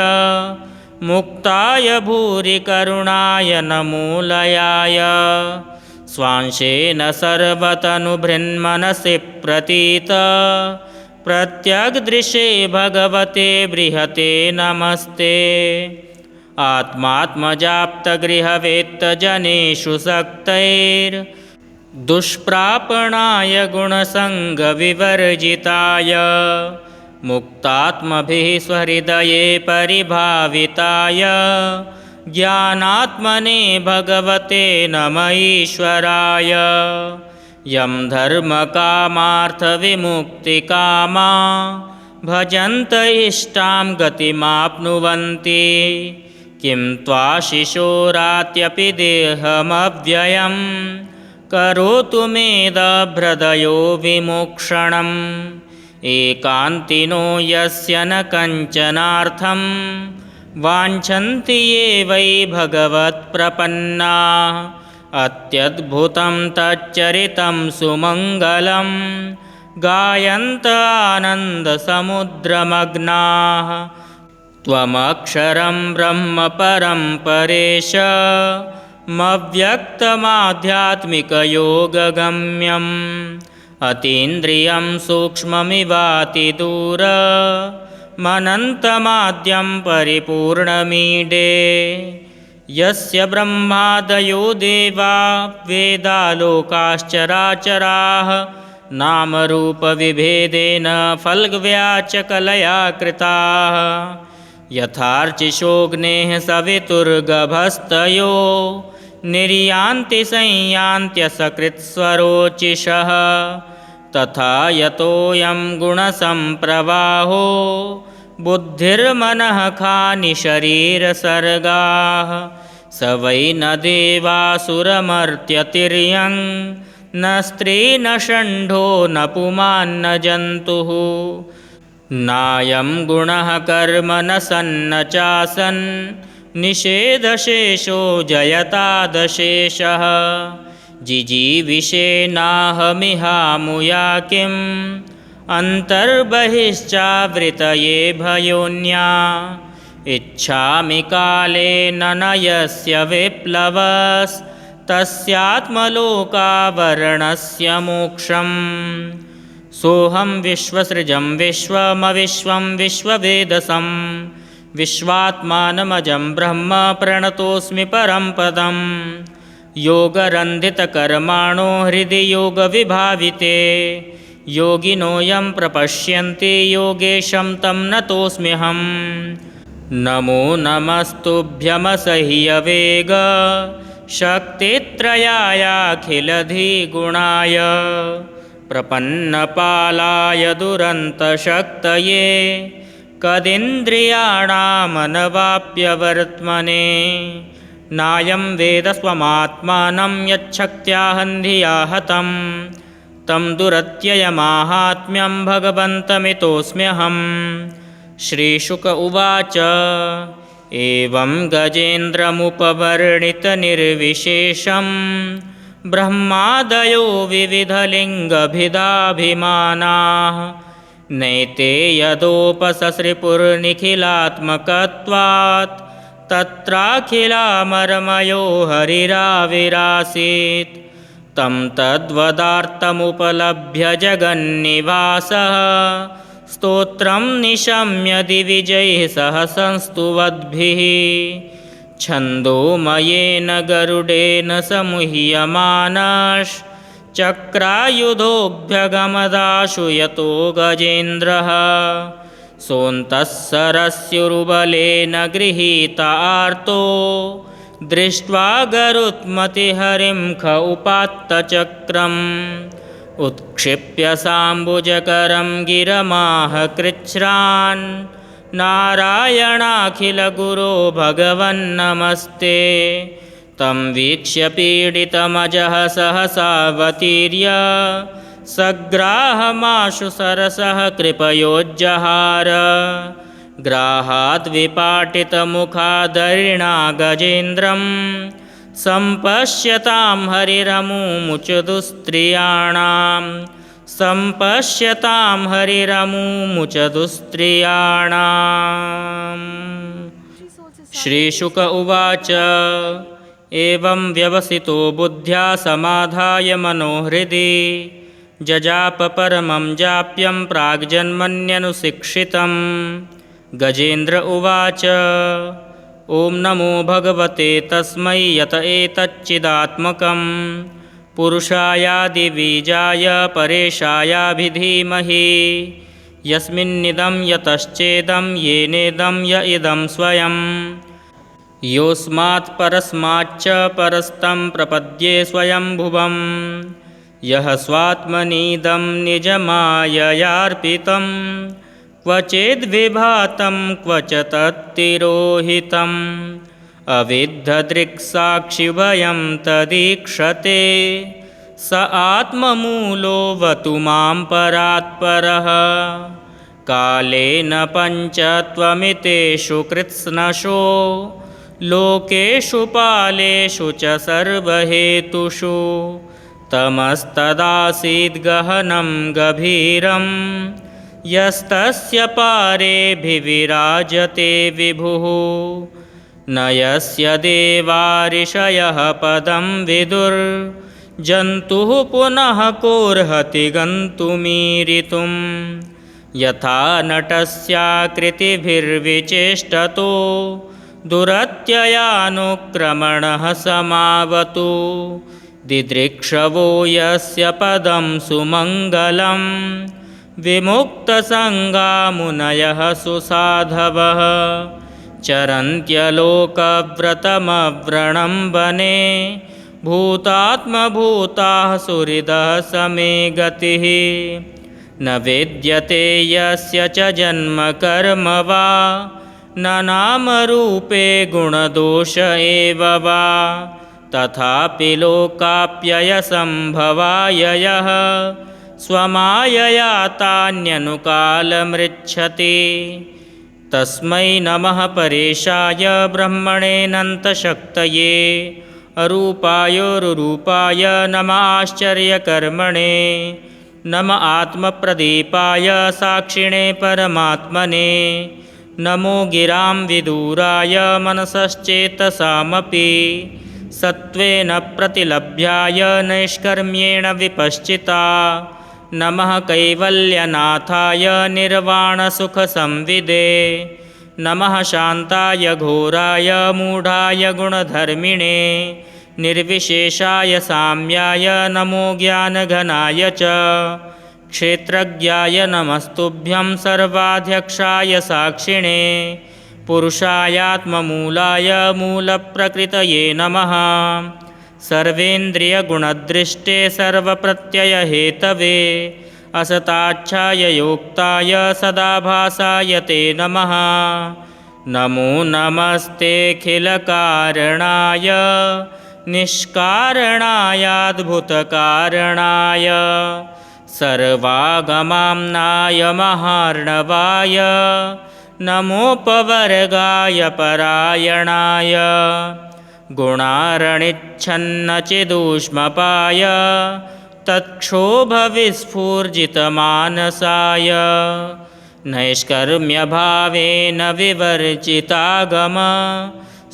मुक्ताय भूरिकरुणाय नमोलयाय स्वांशेन सर्वतनुभृन्मनसि प्रतीत प्रत्यग्दृशे भगवते बृहते नमस्ते आत्मात्मजाप्तगृहवेत्तजनेषु सक्तैर्दुष्प्रापणाय गुणसङ्गविवर्जिताय मुक्तात्मभिः स्वहृदये परिभाविताय ज्ञानात्मने भगवते नमः ईश्वराय यं धर्मकामार्थविमुक्तिकामा भजन्त इष्टां गतिमाप्नुवन्ति किं त्वाशिशोरात्यपि देहमव्ययं करोतु मेदभ्रदयो विमोक्षणम् एकान्तिनो यस्य न कञ्चनार्थं वाञ्छन्ति ये वै भगवत्प्रपन्नाः अत्यद्भुतं तच्चरितं सुमङ्गलं गायन्त आनन्दसमुद्रमग्नाः त्वमक्षरं ब्रह्म परं परेश मव्यक्तमाध्यात्मिकयोगगम्यम् अतीन्द्रियं सूक्ष्ममिवातिदूरमनन्तमाद्यं परिपूर्णमीडे यस्य ब्रह्मादयो देवा वेदालोकाश्चराचराः नामरूपविभेदेन फल्गव्याचकलया कृताः यथार्चिषोऽग्नेः सवितुर्गभस्तयो निर्यान्ति संयान्त्यसकृत्स्वरोचिषः तथा यतोऽयं गुणसम्प्रवाहो बुद्धिर्मनः खानि शरीरसर्गाः स वै न देवासुरमर्त्यतिर्यं न स्त्री न षण्ढो न पुमान्न जन्तुः नायं गुणः कर्म न सन्न चासन् निषेधशेषो जयतादशेषः जिजीविषेनाहमिहामुया किम् अन्तर्बहिश्चावृतये भयोन्या इच्छामि कालेन न यस्य विप्लवस्तस्यात्मलोकावरणस्य मोक्षम् सोऽहं विश्वसृजं विश्वमविश्वं विश्ववेदसं विश्वात्मानमजं ब्रह्म प्रणतोऽस्मि परं पदं योगरन्धितकर्माणो हृदि योगविभाविते योगिनो यं प्रपश्यन्ति योगेशं तं नतोऽस्म्यहं नमो नमस्तुभ्यमसह्यवेग शक्तित्रयायाखिलधिगुणाय प्रपन्नपालाय दुरन्तशक्तये कदिन्द्रियाणामनवाप्यवर्त्मने नायं वेद स्वमात्मानं यच्छक्त्याहन्धिया हतं तं दुरत्ययमाहात्म्यं भगवन्तमितोऽस्म्यहं श्रीशुक उवाच एवं गजेन्द्रमुपवर्णितनिर्विशेषं ब्रह्मादयो विविधलिङ्गभिदाभिमानाः नैते यदोपससृपुर्निखिलात्मकत्वात् तत्राखिलामरमयो हरिराविरासीत् तं तद्वदार्थमुपलभ्य जगन्निवासः स्तोत्रं निशम्य दिविजैः सह संस्तुवद्भिः छन्दोमयेन गरुडेन समुह्यमानश्चक्रायुधोऽभ्यगमदाशु यतो गजेन्द्रः सोऽन्तः सरस्युरुबलेन गृहीत आर्तो दृष्ट्वा गरुत्मतिहरिं ख उपात्तचक्रम् उत्क्षिप्य साम्बुजकरं गिरमाह कृच्छ्रान् नारायणाखिलगुरो भगवन्नमस्ते तं वीक्ष्य पीडितमजः सहसावतीर्य सग्राहमाशु सरसः कृपयोज्जहार ग्राहाद्विपाटितमुखादरिणा गजेन्द्रं सम्पश्यतां हरिरमुमुचदुस्त्रियाणां सम्पश्यतां हरिरमुमुचदुस्त्रियाणाम्। श्रीशुक उवाच एवं व्यवसितो बुद्ध्या समाधाय मनोहृदि जजाप परमं जाप्यं प्राग्जन्मन्यनुशिक्षितं गजेन्द्र उवाच ॐ नमो भगवते तस्मै यत एतच्चिदात्मकं पुरुषायादिबीजाय परेशायाभिधीमहि यस्मिन्निदं यतश्चेदं येनेदं य इदं स्वयं योऽस्मात् परस्माच्च परस्तं प्रपद्ये स्वयंभुवं यः स्वात्मनीदं निजमाययार्पितं क्वचिद्विभातं क्व च तत्तिरोहितम् अविद्धदृक्साक्षिवयं तदीक्षते स आत्ममूलोऽवतु मां परात्परः कालेन पञ्चत्वमितेषु कृत्स्नशो लोकेषु पालेषु च सर्वहेतुषु तमस्तदासीद्गहनं गभीरं यस्तस्य पारेऽभिविराजते विभुः न यस्य देवारिषयः पदं विदुर्जन्तुः पुनः कोऽर्हति गन्तुमीरितुं यथा नटस्याकृतिभिर्विचेष्टतो दुरत्ययानुक्रमणः समावतु दिदृक्षवो यस्य पदं सुमङ्गलं विमुक्तसङ्गा मुनयः सुसाधवः चरन्त्यलोकव्रतमव्रणं वने भूतात्मभूताः सुहृदः समे गतिः न वेद्यते यस्य च जन्म कर्म वा न नामरूपे गुणदोष एव वा तथापि लोकाप्ययसम्भवाय यः स्वमायया तान्यनुकालमृच्छति तस्मै नमः परेशाय ब्रह्मणेऽनन्तशक्तये अरूपायोरुरूपाय नमः आश्चर्यकर्मणे नमः आत्मप्रदीपाय साक्षिणे परमात्मने नमो गिरां विदूराय मनसश्चेतसामपि सत्त्वेन प्रतिलभ्याय नैष्कर्म्येण विपश्चिता नमः कैवल्यनाथाय निर्वाणसुखसंविदे नमः शान्ताय घोराय मूढाय गुणधर्मिणे निर्विशेषाय साम्याय नमो ज्ञानघनाय च क्षेत्रज्ञाय नमस्तुभ्यं सर्वाध्यक्षाय साक्षिणे पुरुषायात्ममूलाय मूलप्रकृतये नमः सर्वेन्द्रियगुणदृष्टे सर्वप्रत्ययहेतवे असताच्छाय योक्ताय सदाभासाय ते नमः नमो नमस्तेऽखिलकारणाय निष्कारणायाद्भुतकारणाय सर्वागमाम्नाय महार्णवाय नमोपवर्गाय परायणाय गुणारणिच्छन्नचिदूष्मपाय तत्क्षोभविस्फूर्जितमानसाय नैष्कर्म्यभावेन विवर्जितागम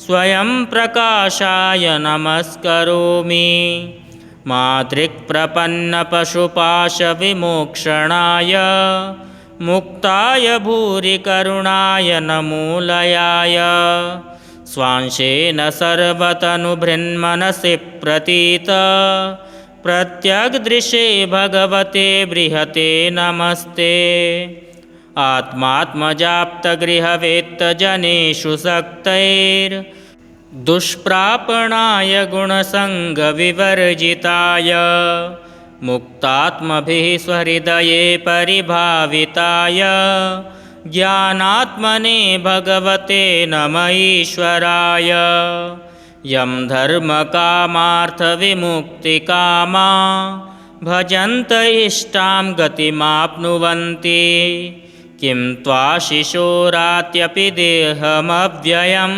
स्वयं प्रकाशाय नमस्करोमि मातृक्प्रपन्नपशुपाशविमोक्षणाय मुक्ताय भूरिकरुणाय नमोलयाय स्वांशेन सर्वतनुभृन्मनसि प्रतीत प्रत्यग्दृशे भगवते बृहते नमस्ते आत्मात्मजाप्तगृहवेत्तजनेषु सक्तैर्दुष्प्रापणाय गुणसङ्गविवर्जिताय मुक्तात्मभिः स्वहृदये परिभाविताय ज्ञानात्मने भगवते नमः ईश्वराय यं धर्मकामार्थविमुक्तिकामा भजन्त इष्टां गतिमाप्नुवन्ति किं त्वाशिशोरात्यपि देहमव्ययं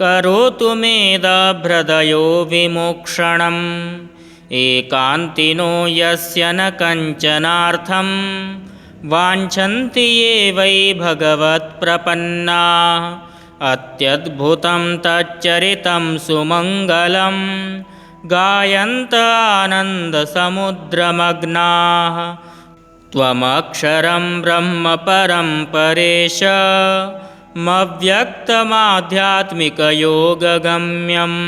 करोतु मेदभ्रदयो विमोक्षणम् एकान्तिनो यस्य न कञ्चनार्थं वाञ्छन्ति ये वै भगवत्प्रपन्नाः अत्यद्भुतं तच्चरितं सुमङ्गलं गायन्त आनन्दसमुद्रमग्नाः त्वमक्षरं ब्रह्म परं परेश मव्यक्तमाध्यात्मिकयोगगम्यम्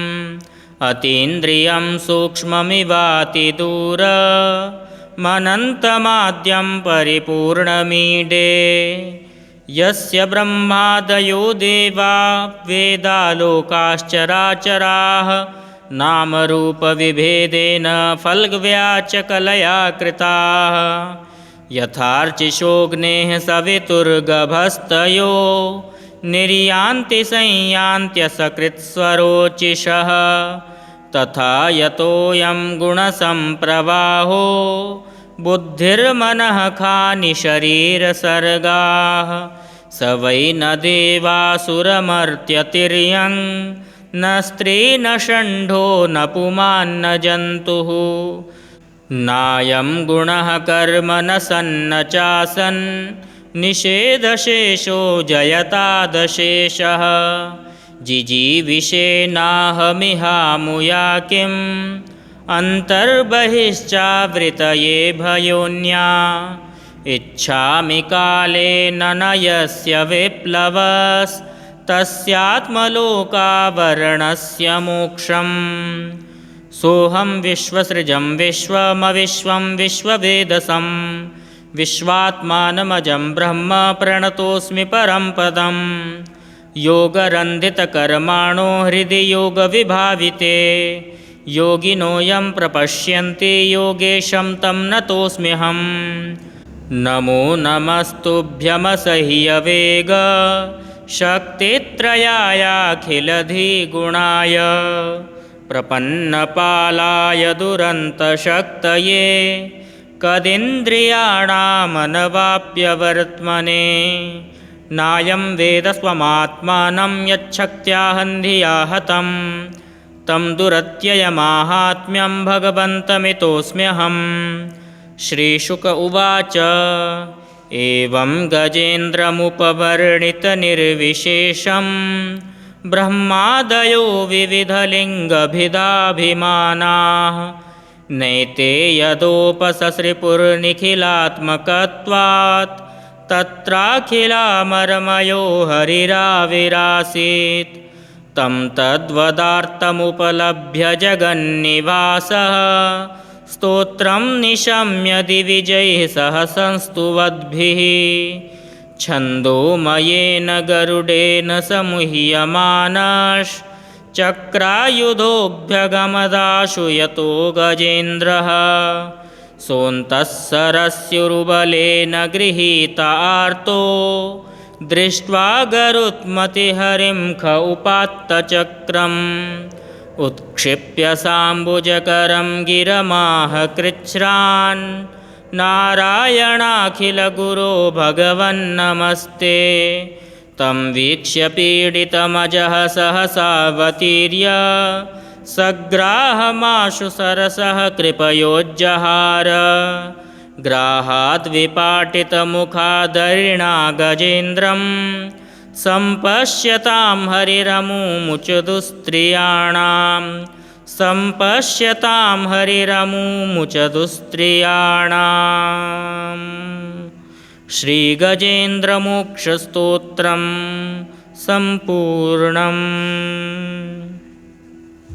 अतीन्द्रियं सूक्ष्ममिवातिदूरमनन्तमाद्यं परिपूर्णमीडे यस्य ब्रह्मादयो देवा वेदालोकाश्चराचराः नामरूपविभेदेन फल्गव्याचकलया कृताः यथार्चिषोऽग्नेः सवितुर्गभस्तयो निर्यान्ति संयान्त्यसकृत्स्वरोचिषः तथा यतोऽयं गुणसम्प्रवाहो बुद्धिर्मनः खानि शरीरसर्गाः स वै न देवासुरमर्त्यतिर्यं न स्त्री न षण्ढो न पुमान्न जन्तुः नायं गुणः कर्म न सन्न चासन् निषेधशेषो जयतादशेषः जिजीविषेनाहमिहामुया किम् अन्तर्बहिश्चावृतये भयोन्या इच्छामि कालेन न यस्य विप्लवस्तस्यात्मलोकावरणस्य मोक्षम् सोऽहं विश्वसृजं विश्वमविश्वं विश्ववेदसं विश्वात्मानमजं ब्रह्म प्रणतोऽस्मि परं पदम् योगरन्धितकर्माणो हृदि योगविभाविते योगिनो यं प्रपश्यन्ति योगेशं तं नतोऽस्म्यहम् नमो नमस्तुभ्यमसह्यवेग शक्तित्रयायाखिलधिगुणाय प्रपन्नपालाय दुरन्तशक्तये कदिन्द्रियाणामनवाप्यवर्त्मने नायं वेद स्वमात्मानं यच्छक्त्या हन्धिया हतं तं दुरत्ययमाहात्म्यं भगवन्तमितोऽस्म्यहम् श्रीशुक उवाच एवं गजेन्द्रमुपवर्णितनिर्विशेषं ब्रह्मादयो विविधलिङ्गभिदाभिमानाः नैते यदोपससृपुर्निखिलात्मकत्वात् तत्राखिलामरमयो हरिराविरासीत् तं तद्वदार्थमुपलभ्य जगन्निवासः स्तोत्रं निशम्य दिविजैः सह संस्तुवद्भिः छन्दोमयेन गरुडेन समुह्यमानश्चक्रायुधोऽभ्यगमदाशु यतो गजेन्द्रः सोऽन्तः सरस्युरुबलेन गृहीत आर्तो दृष्ट्वा गरुत्मतिहरिं ख उपात्तचक्रम् उत्क्षिप्य साम्बुजकरं गिरमाह कृच्छ्रान् नारायणाखिलगुरो भगवन्नमस्ते तं वीक्ष्य पीडितमजः सहसावतीर्य सग्राहमाशु सरसः कृपयोज्जहार ग्राहाद्विपाटितमुखादरिणा गजेन्द्रं सम्पश्यतां हरिरमुमुचदुस्त्रियाणां सम्पश्यतां हरिरमुमुचदुस्त्रियाणाम् श्रीगजेन्द्रमोक्षस्तोत्रं सम्पूर्णम्।